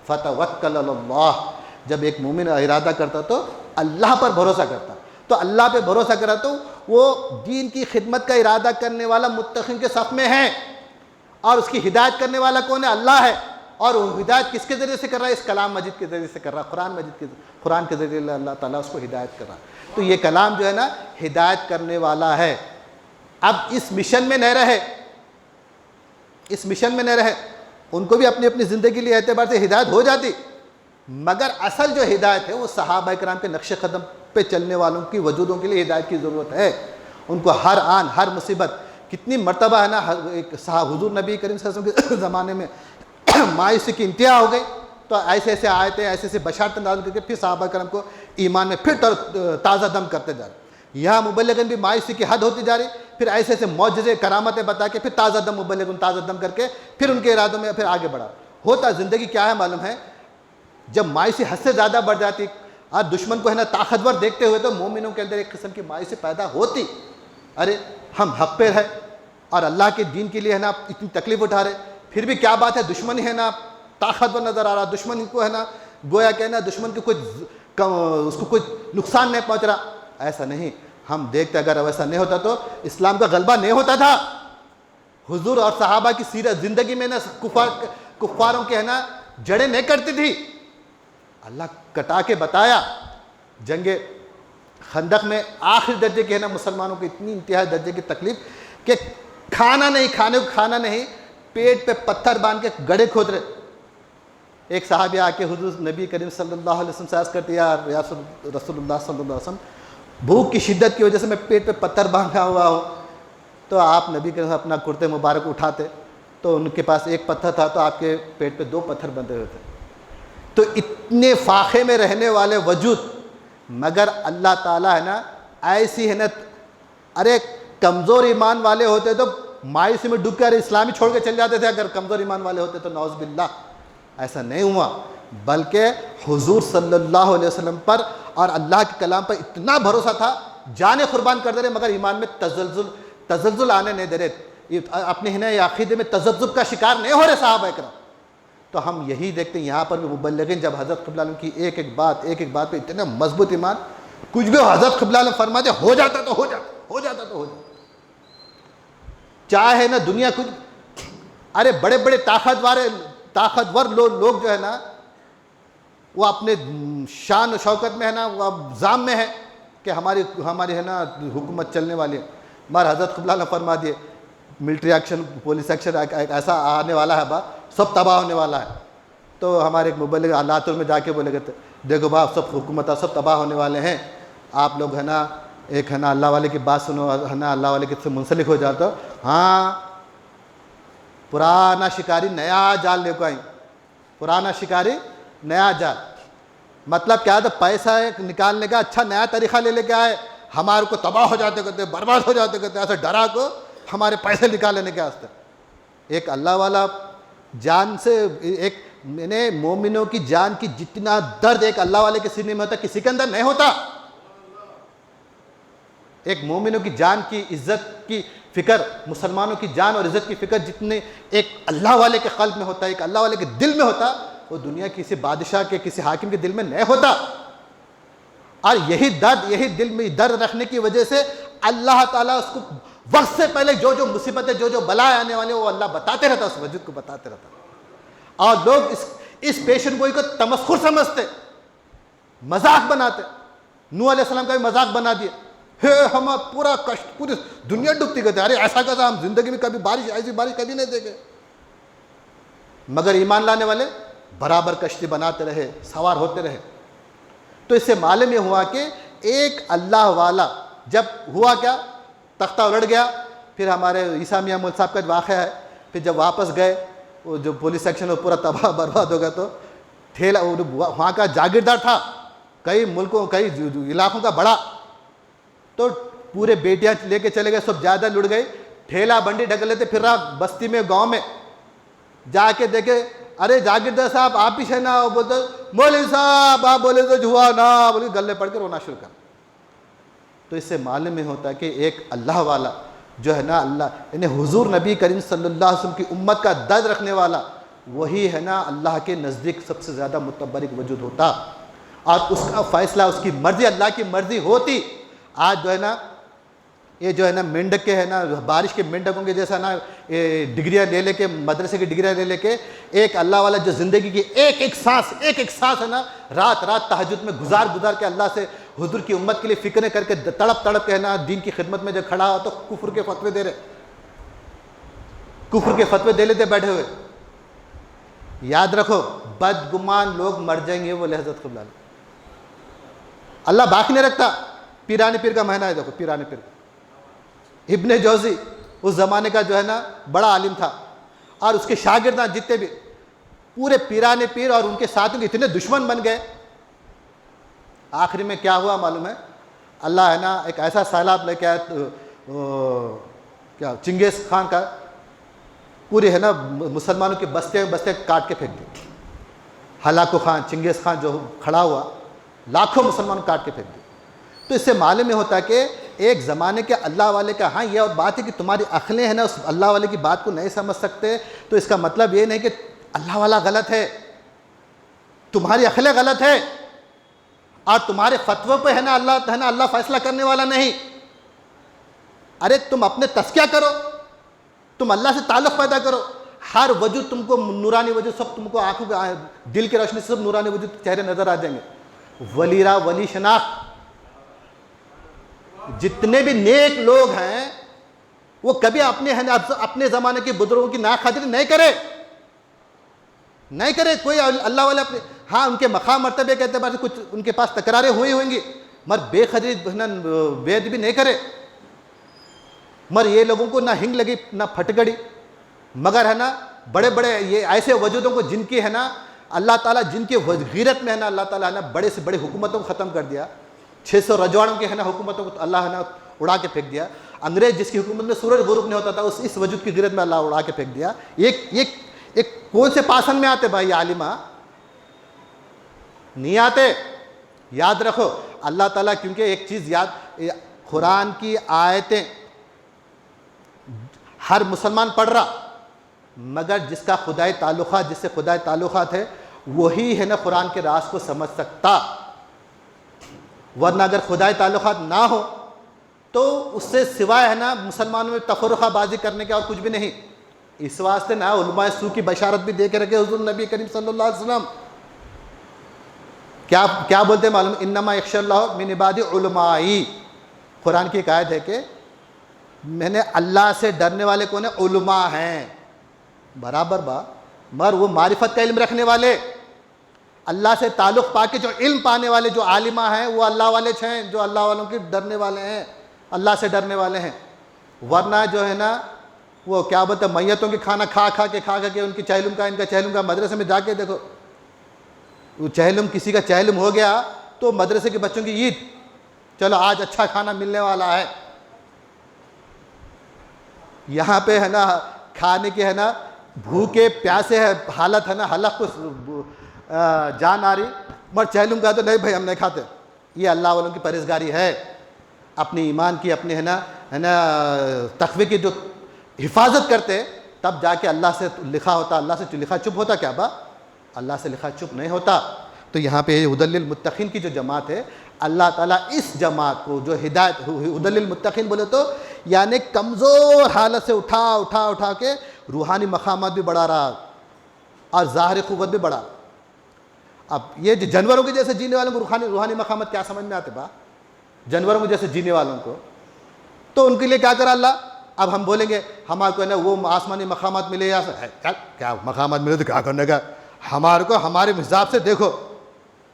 فَتَوَكَّلْ عَلَى اللَّهِ، جب ایک مومن ارادہ کرتا تو اللہ پر بھروسہ کرتا، تو اللہ پہ بھروسہ کرا تو وہ دین کی خدمت کا ارادہ کرنے والا متقین کے صف میں ہے، اور اس کی ہدایت کرنے والا کون ہے؟ اللہ ہے۔ اور وہ ہدایت کس کے ذریعے سے کر رہا ہے؟ اس کلام مجید کے ذریعے سے کر رہا ہے، قرآن کے ذریعے اللہ تعالیٰ اس کو ہدایت کر رہا ہے۔ تو یہ کلام جو ہے نا ہدایت کرنے والا ہے۔ اب اس مشن میں نہیں رہے، اس مشن میں نہیں رہے، ان کو بھی اپنی اپنی زندگی کے لیے اعتبار سے ہدایت ہو جاتی، مگر اصل جو ہدایت ہے وہ صحابہ کرام کے نقش قدم پہ چلنے والوں کی وجودوں کے لیے ہدایت کی ضرورت ہے۔ ان کو ہر آن ہر مصیبت، کتنی مرتبہ ہے نا حضور نبی کریم صلی اللہ علیہ وسلم کے زمانے میں مایوسی کی انتہا ہو گئی، تو ایسے ایسے آیتیں ایسے بشارتیں نازل کر کے پھر صحابہ کرام کو ایمان میں پھر تازہ دم کرتے جا رہے۔ یہاں مبلغین بھی مایوسی کی حد ہوتی جا رہی پھر ایسے ایسے معجزے کرامتیں بتا کے پھر تازہ دم مبلغ تازہ دم کر کے پھر ان کے ارادوں میں پھر آگے بڑھا. ہوتا زندگی کیا ہے معلوم ہے؟ جب مایوسی حد سے زیادہ بڑھ جاتی، آج دشمن کو ہے نا طاقتور دیکھتے ہوئے تو مومنوں کے اندر ایک قسم کی مایوسی پیدا ہوتی. ارے ہم حق پہ ہے اور اللہ کے دین کے لیے ہے نا اتنی تکلیف اٹھا رہے، پھر بھی کیا بات ہے دشمن ہے نا طاقتور نظر آ رہا، دشمن کو ہے نا گویا کہ نا دشمن کو اس کو کوئی نقصان نہیں پہنچ رہا. ایسا نہیں، ہم دیکھتے اگر ویسا نہیں ہوتا تو اسلام کا غلبہ نہیں ہوتا تھا. حضور اور صحابہ کی سیرت زندگی میں نا کفاروں کے ہے نا جڑیں نہیں کرتی تھی. اللہ کٹا کے بتایا. جنگ خندق میں آخری درجے کے ہے نا مسلمانوں کو اتنی انتہائی درجے کی تکلیف کہ کھانا نہیں پیٹ پہ پتھر باندھ کے گڑھے کھود رہے. ایک صحابی آ کے حضور نبی کریم صلی اللہ علیہ وسلم سے عرض کرتی ہے، یا رسول اللہ صلی اللہ علیہ وسلم بھوک کی شدت کی وجہ سے میں پیٹ پہ پتھر باندھا ہوا ہوں. تو آپ نبی کریم اپنا کرتے مبارک اٹھاتے تو ان کے پاس ایک پتھر تھا تو آپ کے پیٹ پہ 2 پتھر بندھے ہوئے تھے. تو اتنے فاقے میں رہنے والے وجود مگر اللہ تعالیٰ ہے نا ایسی ہے نا، ارے کمزور ایمان والے ہوتے تو مایوسی میں ڈوب کر اسلامی چھوڑ کے چل جاتے تھے. اگر کمزور ایمان والے ہوتے تو نعوذ باللہ. ایسا نہیں ہوا، بلکہ حضور صلی اللہ علیہ وسلم پر اور اللہ کے کلام پر اتنا بھروسہ تھا، جانیں قربان کر دے رہے مگر ایمان میں تزلزل آنے نہیں دے رہے، اپنے ہے نا عقیدے میں تذبذب کا شکار نہیں ہو رہے صحابہ اکرام. تو ہم یہی دیکھتے ہیں یہاں پر بھی مبلغین جب حضرت قبلہ عالم کی ایک ایک بات پہ اتنا مضبوط ایمان، کچھ بھی حضرت قبلہ عالم فرماتے ہو جاتا تو ہو جاتا. چاہے نا دنیا کچھ، ارے بڑے بڑے طاقتور لوگ جو ہے نا وہ اپنے شان و شوکت میں ہے نا وہ ذام میں ہے کہ ہماری ہے نا حکومت چلنے والی ہے. مگر حضرت قبلہ عالم فرما دیے ملٹری ایکشن پولیس ایکشن ایسا آنے والا ہے با سب تباہ ہونے والا ہے. تو ہمارے ایک مبلغ لاتور میں جا کے بولے گئے تھے دیکھو باپ سب حکومت سب تباہ ہونے والے ہیں، آپ لوگ ہے نا ایک ہے نا اللہ والے کی بات سنو، ہے نا اللہ والے کے سے منسلک ہو جاتا ہو. ہاں پرانا شکاری نیا جال لے کو آئیں، پرانا شکاری نیا جال. مطلب کیا تھا؟ پیسہ نکالنے کا اچھا نیا طریقہ لے کے آئے، ہمارے کو تباہ ہو جاتے کرتے برباد ہو جاتے کرتے ایسے ڈرا کو ہمارے پیسے نکال لینے کے واسطے. ایک اللہ والا جان سے ایک مومنوں کی جان کی جتنا درد ایک اللہ والے کے سینے میں ہوتا کسی کے اندر نہیں ہوتا. ایک مومنوں کی جان کی عزت کی فکر، مسلمانوں کی جان اور عزت کی فکر جتنے ایک اللہ والے کے قلب میں ہوتا ہے، ایک اللہ والے کے دل میں ہوتا، وہ دنیا کسی بادشاہ کے کسی حاکم کے دل میں نہیں ہوتا. اور یہی دل میں درد رکھنے کی وجہ سے اللہ تعالیٰ اس کو وقت سے پہلے جو مصیبتیں جو بلائیں آنے والے وہ اللہ بتاتے رہتا، اس وجود کو بتاتے رہتا. اور لوگ اس پیشن گوئی کو تمسخر سمجھتے، مذاق بناتے. نوح علیہ السلام کا بھی مذاق بنا دیا، ہم پورا کشت پوری دنیا ڈوبتی گئی، ارے ایسا کیسا، ہم زندگی میں کبھی ایسی بارش کبھی نہیں دیکھے. مگر ایمان لانے والے برابر کشتی بناتے رہے، سوار ہوتے رہے. تو اس سے معلوم یہ ہوا کہ ایک اللہ والا جب ہوا کیا تختہ الٹ گیا. پھر ہمارے عیسیٰ میاں مول صاحب کا واقعہ ہے، پھر جب واپس گئے وہ جو پولیس سیکشن پورا تباہ برباد ہو گیا تو ٹھیلا وہاں کا جاگیردار تھا کئی علاقوں کا بڑا، تو پورے بیٹیاں لے کے چلے گئے، سب زیادہ لڑ گئی، ٹھیلا بنڈی ڈھکل لیتے پھر رہا بستی میں گاؤں میں. جا کے دیکھے ارے جاگیردار صاحب آپ ہی ہے نا، وہ بولتے مولوی صاحب آپ بولے تو ہوا نا، بولے گلے پڑھ کے رونا شروع کر. تو اس سے معلوم میں ہوتا ہے کہ ایک اللہ والا جو ہے نا اللہ یعنی حضور نبی کریم صلی اللہ علیہ وسلم کی امت کا درد رکھنے والا، وہی ہے نا اللہ کے نزدیک سب سے زیادہ متبرک وجود ہوتا. اور اس کا فیصلہ اس کی مرضی، اللہ کی مرضی ہوتی. آج جو ہے نا یہ جو ہے نا مینڈک کے ہے نا بارش کے مینڈکوں کے جیسا نا ڈگریاں لے کے مدرسے کی ڈگریاں لے کے ایک اللہ والا جو زندگی کی ایک ایک سانس ہے نا رات تہجد میں گزار کے اللہ سے حضور کی امت کے لیے فکریں کر کے تڑپ کے ہے نا دین کی خدمت میں جب کھڑا ہو تو کفر کے فتوے دے لیتے بیٹھے ہوئے. یاد رکھو بدگمان لوگ مر جائیں گے، بولے حضرت قبلہ علیہ. اللہ باقی نہیں رکھتا. پیرانی پیر کا مہینہ ہے، دیکھو پیرانی پیر کا ابن جوزی اس زمانے کا جو ہے نا بڑا عالم تھا، اور اس کے شاگرداں جتنے بھی پورے پیرانے پیر اور ان کے ساتھیوں کے اتنے دشمن بن گئے. آخری میں کیا ہوا معلوم ہے؟ اللہ ہے نا ایک ایسا سیلاب لے کے آیا کیا چنگیز خان کا پورے ہے نا مسلمانوں کے بستے بستے کاٹ کے پھینک دی. ہلاکو خان چنگیز خان جو کھڑا ہوا لاکھوں مسلمان کاٹ کے پھینک دی. تو اس سے معلوم یہ ہوتا ہے کہ ایک زمانے کے اللہ والے کا, ہاں یہ اور بات ہے کہ تمہاری عقلیں ہیں نا اس اللہ والے کی بات کو نہیں سمجھ سکتے, تو اس کا مطلب یہ نہیں کہ اللہ والا غلط ہے, تمہاری عقلیں غلط ہے, اور تمہارے فتوے پہ ہے نا اللہ فیصلہ کرنے والا نہیں. ارے تم اپنے تزکیہ کرو, تم اللہ سے تعلق پیدا کرو, ہر وجود تم کو نورانی وجود, سب تم کو آنکھوں کے دل کی روشنی سے سب نورانی وجود چہرے نظر آ جائیں گے. ولیرا ولی شناخت, جتنے بھی نیک لوگ ہیں وہ کبھی اپنے زمانے کے بزرگوں کی ناخواندگی نہیں کرے کوئی اللہ والے اپنے, ہاں ان کے مقام مرتبے کے اعتبار سے کچھ ان کے پاس تکراریں ہوئیں گی, مگر بے قدری وید بھی نہیں کرے. مگر یہ لوگوں کو نہ ہنگ لگی نہ پھٹگڑی, مگر ہے نا بڑے بڑے یہ ایسے وجودوں کو جن کی ہے نا اللہ تعالیٰ جن کی غیرت میں ہے نا اللہ تعالیٰ ہے نا بڑے سے بڑے حکومتوں کو ختم کر دیا. 600 رجواڑوں کے ہے نا حکومتوں کو اللہ ہے نا اڑا کے پھینک دیا. انگریز جس کی حکومت میں سورج غروب نہیں ہوتا تھا اس وجود کی غیرت میں اللہ اڑا کے پھینک دیا. ایک کون سے پاسن میں آتے بھائی عالمہ, نہیں آتے. یاد رکھو اللہ تعالیٰ, کیونکہ ایک چیز یاد, قرآن کی آیتیں ہر مسلمان پڑھ رہا, مگر جس کا خدائی تعلقات, جس سے خدائی تعلقات ہے وہی ہے نا قرآن کے راز کو سمجھ سکتا. ورنہ اگر خدائی تعلقات نہ ہو تو اس سے سوائے ہے نا مسلمانوں میں تفرقہ بازی کرنے کے اور کچھ بھی نہیں. اس واسطے نا علماء سو کی بشارت بھی دے کے رکھے حضور نبی کریم صلی اللہ علیہ وسلم. کیا بولتے ہیں معلوم, انما یخشی اللہ من عبادی علمائی. قرآن کی ایک آیت ہے کہ میں نے اللہ سے ڈرنے والے کون ہیں, علماء ہیں. برابر مگر وہ معرفت کا علم رکھنے والے, اللہ سے تعلق پا کے جو علم پانے والے جو عالمہ ہیں وہ اللہ والے ہیں, جو اللہ والوں کے ڈرنے والے ہیں, اللہ سے ڈرنے والے ہیں. ورنہ جو ہے نا وہ کیا بولتے ہیں میتوں کے کھانا کھا کے ان کی چہلم کا ان کا چہلم کا, مدرسے میں جا کے دیکھو وہ چہلم, کسی کا چہلم ہو گیا تو مدرسے کے بچوں کی عید, چلو آج اچھا کھانا ملنے والا ہے. یہاں پہ ہے نا کھانے کے ہے نا بھوکے پیاسے ہے حالت ہے نا, حلق کو جان آ رہی, مگر چہلم کا تو نہیں بھائی ہم نہیں کھاتے. یہ اللہ والوں کی پرہیزگاری ہے, اپنی ایمان کی اپنے ہے نا تقوی کی جو حفاظت کرتے, تب جا کے اللہ سے لکھا ہوتا. اللہ سے لکھا چپ ہوتا کیا اللہ سے لکھا چپ نہیں ہوتا. تو یہاں پہ ہدی للمتقین کی جو جماعت ہے, اللہ تعالیٰ اس جماعت کو جو ہدایت, ہدی للمتقین بولے تو یعنی کمزور حالت سے اٹھا کے روحانی مقامات بھی بڑھا رہا اور ظاہری قوت بھی بڑھا. اب یہ جو جانوروں کے جیسے جینے والوں کو روحانی مقامات کیا سمجھ میں آتے جانوروں کے جیسے جینے والوں کو, تو ان کے لیے کیا کرا اللہ. اب ہم بولیں گے ہمارے کو ہے نا وہ آسمانی مقامات ملے یا کیا مقامات ملے تو کیا کرنے کا, ہمارے کو ہمارے حساب سے دیکھو.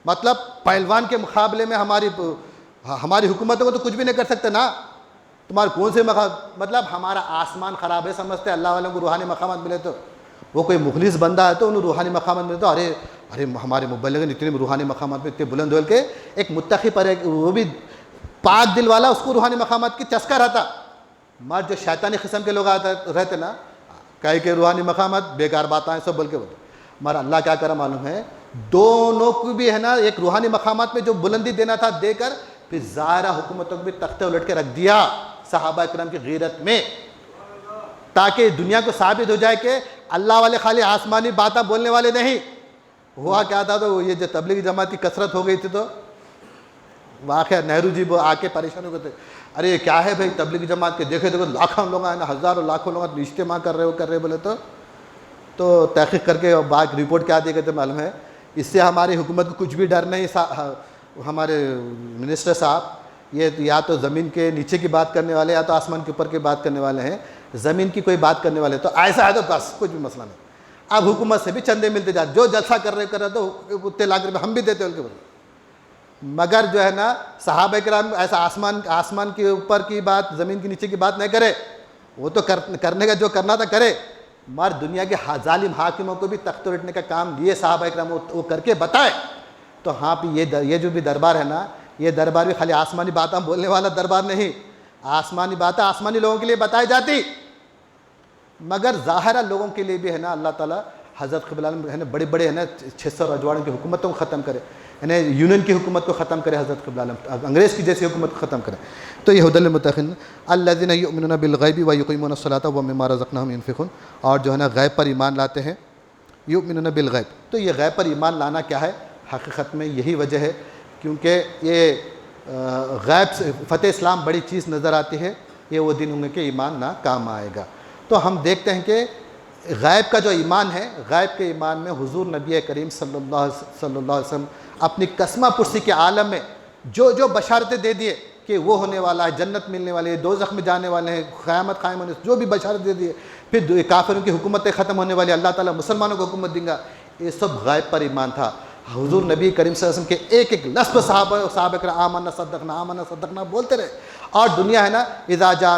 مطلب پہلوان کے مقابلے میں ہماری حکومتوں کو تو کچھ بھی نہیں کر سکتے نا. تمہارے کون سے مطلب ہمارا آسمان خراب ہے سمجھتے, اللہ والوں کو روحانی مقامات ملے تو وہ کوئی مخلص بندہ ہے تو انہیں روحانی مقامات ملے تو ارے ہمارے مبلغ نے اتنے روحانی مقامات میں اتنے بلند ہول کے, ایک متقی پر وہ بھی پاک دل والا, اس کو روحانی مقامات کی چسکا رہتا. مگر جو شیطانی قسم کے لوگ رہتے نا کہے کہ روحانی مقامات بیکار باتیں سب بول کے بولتے. مگر اللہ کیا کرا معلوم ہے, دونوں کو بھی ہے نا ایک روحانی مقامات میں جو بلندی دینا تھا دے کر پھر ظاہرہ حکومتوں کو بھی تختے الٹ کے رکھ دیا صحابہ اکرام کی غیرت میں, تاکہ دنیا کو ثابت ہو جائے کہ اللہ والے خالی آسمانی باتیں بولنے والے نہیں. ہوا کیا تھا, تو یہ جو تبلیغی جماعت کی کثرت ہو گئی تھی تو واقعہ نہرو جی وہ آ کے پریشان ہو گئے تھے, ارے کیا ہے بھائی تبلیغی جماعت کے دیکھے لاکھوں لوگ ہیں نا, ہزاروں لاکھوں لوگ اجتماع کر رہے بولے تو تحقیق کر کے بعد رپورٹ کیا دے گئے تھے معلوم ہے, اس سے ہماری حکومت کو کچھ بھی ڈر نہیں. ہمارے منسٹر صاحب یہ یا تو زمین کے نیچے کی بات کرنے والے یا تو آسمان کے اوپر کی بات کرنے والے ہیں, زمین کی کوئی بات کرنے والے تو ایسا ہے تو بس کچھ بھی مسئلہ نہیں. اب حکومت سے بھی چندے ملتے جاتے, جو جلسہ کر رہے تو اتنے لاکھ روپے ہم بھی دیتے ان کے بولے. مگر جو ہے نا صحابہ کرام ایسا آسمان کے اوپر کی بات زمین کے نیچے کی بات نہیں کرے, وہ تو کرنے کا جو کرنا تھا کرے. مگر دنیا کے ظالم حاکموں کو بھی تخت الٹنے کا کام لیے صحابہ کرام وہ کر کے بتائے. تو ہاں پہ یہ جو بھی دربار ہے نا, یہ دربار بھی خالی آسمانی باتیں بولنے والا دربار نہیں. آسمانی بات ہے، آسمانی لوگوں کے لیے بتائی جاتی، مگر ظاہرہ لوگوں کے لیے بھی ہے نا اللہ تعالیٰ حضرت قبل عالم ہے نا بڑے بڑے ہے نا 600 رجواڑوں کی حکومتوں کو ختم کرے، یعنی یونین کی حکومت کو ختم کرے، حضرت قبل عالم انگریز کی جیسی حکومت کو ختم کرے۔ تو یہ ہدی للمتقین الذین یؤمنون بالغیب ویقیمون الصلاۃ ومما رزقناہم ینفقون، اور جو ہے نا غیب پر ایمان لاتے ہیں، یؤمنون بالغیب۔ تو یہ غیب پر ایمان لانا کیا ہے؟ حقیقت میں یہی وجہ ہے کیونکہ یہ غیب سے فتح اسلام بڑی چیز نظر آتی ہے، یہ وہ دن ہوں گے کہ ایمان نہ کام آئے گا۔ تو ہم دیکھتے ہیں کہ غیب کا جو ایمان ہے، غیب کے ایمان میں حضور نبی کریم صلی اللہ علیہ وسلم اپنی قسمہ پرسی کے عالم میں جو جو بشارتیں دے دیے کہ وہ ہونے والا ہے، جنت ملنے والی ہے، دوزخ میں جانے والے ہیں، قیامت قائم ہونے، جو بھی بشارت دے دیے، پھر کافروں کی حکومتیں ختم ہونے والی، اللہ تعالیٰ مسلمانوں کو حکومت دیں گا، یہ سب غیب پر ایمان تھا۔ حضور نبی کریم صلی اللہ علیہ وسلم کے ایک ایک لفظ صحابہ کرام آمنا صدقنا بولتے رہے، اور دنیا ہے نا اذا جاء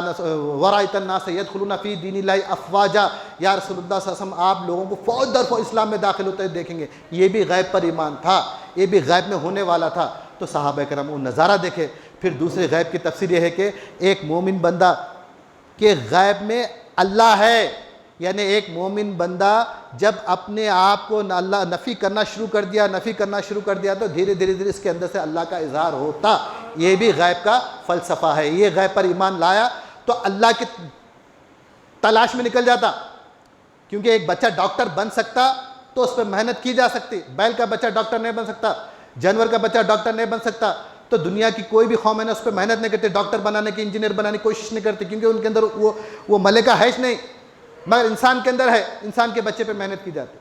ورأیت الناس یدخلون فی دین اللہ افواجا، یا رسول اللہ صلی اللہ علیہ وسلم آپ لوگوں کو فوج در فوج اسلام میں داخل ہوتے دیکھیں گے، یہ بھی غیب پر ایمان تھا، یہ بھی غیب میں ہونے والا تھا۔ تو صحابہ کرام وہ نظارہ دیکھے۔ پھر دوسرے غیب کی تفسیر یہ ہے کہ ایک مومن بندہ کہ غیب میں اللہ ہے، یعنی ایک مومن بندہ جب اپنے آپ کو اللہ نفی کرنا شروع کر دیا تو دھیرے دھیرے اس کے اندر سے اللہ کا اظہار ہوتا، یہ بھی غیب کا فلسفہ ہے۔ یہ غیب پر ایمان لایا تو اللہ کی تلاش میں نکل جاتا، کیونکہ ایک بچہ ڈاکٹر بن سکتا تو اس پہ محنت کی جا سکتی، بیل کا بچہ ڈاکٹر نہیں بن سکتا، جانور کا بچہ ڈاکٹر نہیں بن سکتا، تو دنیا کی کوئی بھی قوم ہے نا اس پہ محنت نہیں کرتی، ڈاکٹر بنانے کی، انجینئر بنانے کی کوشش نہیں کرتی، کیونکہ ان کے اندر وہ ملکہ ہے نہیں، مگر انسان کے اندر ہے، انسان کے بچے پہ محنت کی جاتی۔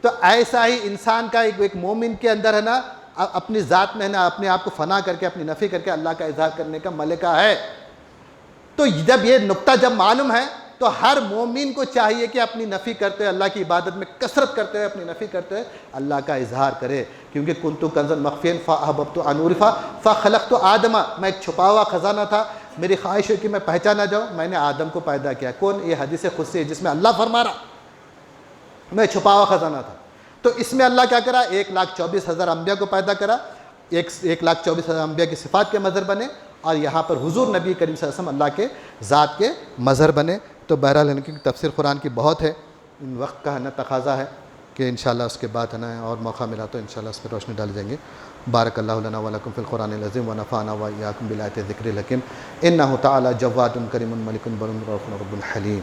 تو ایسا ہی انسان کا ایک مومن کے اندر ہے نا اپنی ذات میں ہے نا اپنے آپ کو فنا کر کے، اپنی نفی کر کے اللہ کا اظہار کرنے کا ملکہ ہے۔ تو جب یہ نقطہ جب معلوم ہے تو ہر مومن کو چاہیے کہ اپنی نفی کرتے ہوئے، اللہ کی عبادت میں کثرت کرتے ہوئے، اپنی نفی کرتے ہوئے اللہ کا اظہار کرے، کیونکہ کنت کنزا مخفیا فاحببت ان اعرف فخلقت آدم، میں ایک چھپا ہوا خزانہ تھا، میری خواہش ہے کہ میں پہچانا جاؤں، میں نے آدم کو پیدا کیا۔ کون؟ یہ حدیث قدسی ہے جس میں اللہ فرما رہا میں چھپا ہوا خزانہ تھا۔ تو اس میں اللہ کیا کرا؟ 1,24,000 انبیاء کو پیدا کرا، 1,24,000 انبیاء کی صفات کے مظہر بنے، اور یہاں پر حضور نبی کریم صلی اللہ علیہ وسلم اللہ کے ذات کے مظہر بنے۔ تو بہرحال ان کی تفسیر قرآن کی بہت ہے، ان وقت کا ہے نا تقاضا ہے کہ انشاءاللہ اس کے بعد ہے نا اور موقع ملا تو انشاءاللہ اس پہ روشنی ڈال جائیں گے۔ بارک اللہ لنا ولکم فی القرآن العظیم ونفعنا وإیاکم بالآیات الذکر الحکیم انہ تعالی جواد کریم ملک بر رؤوف رب حلیم۔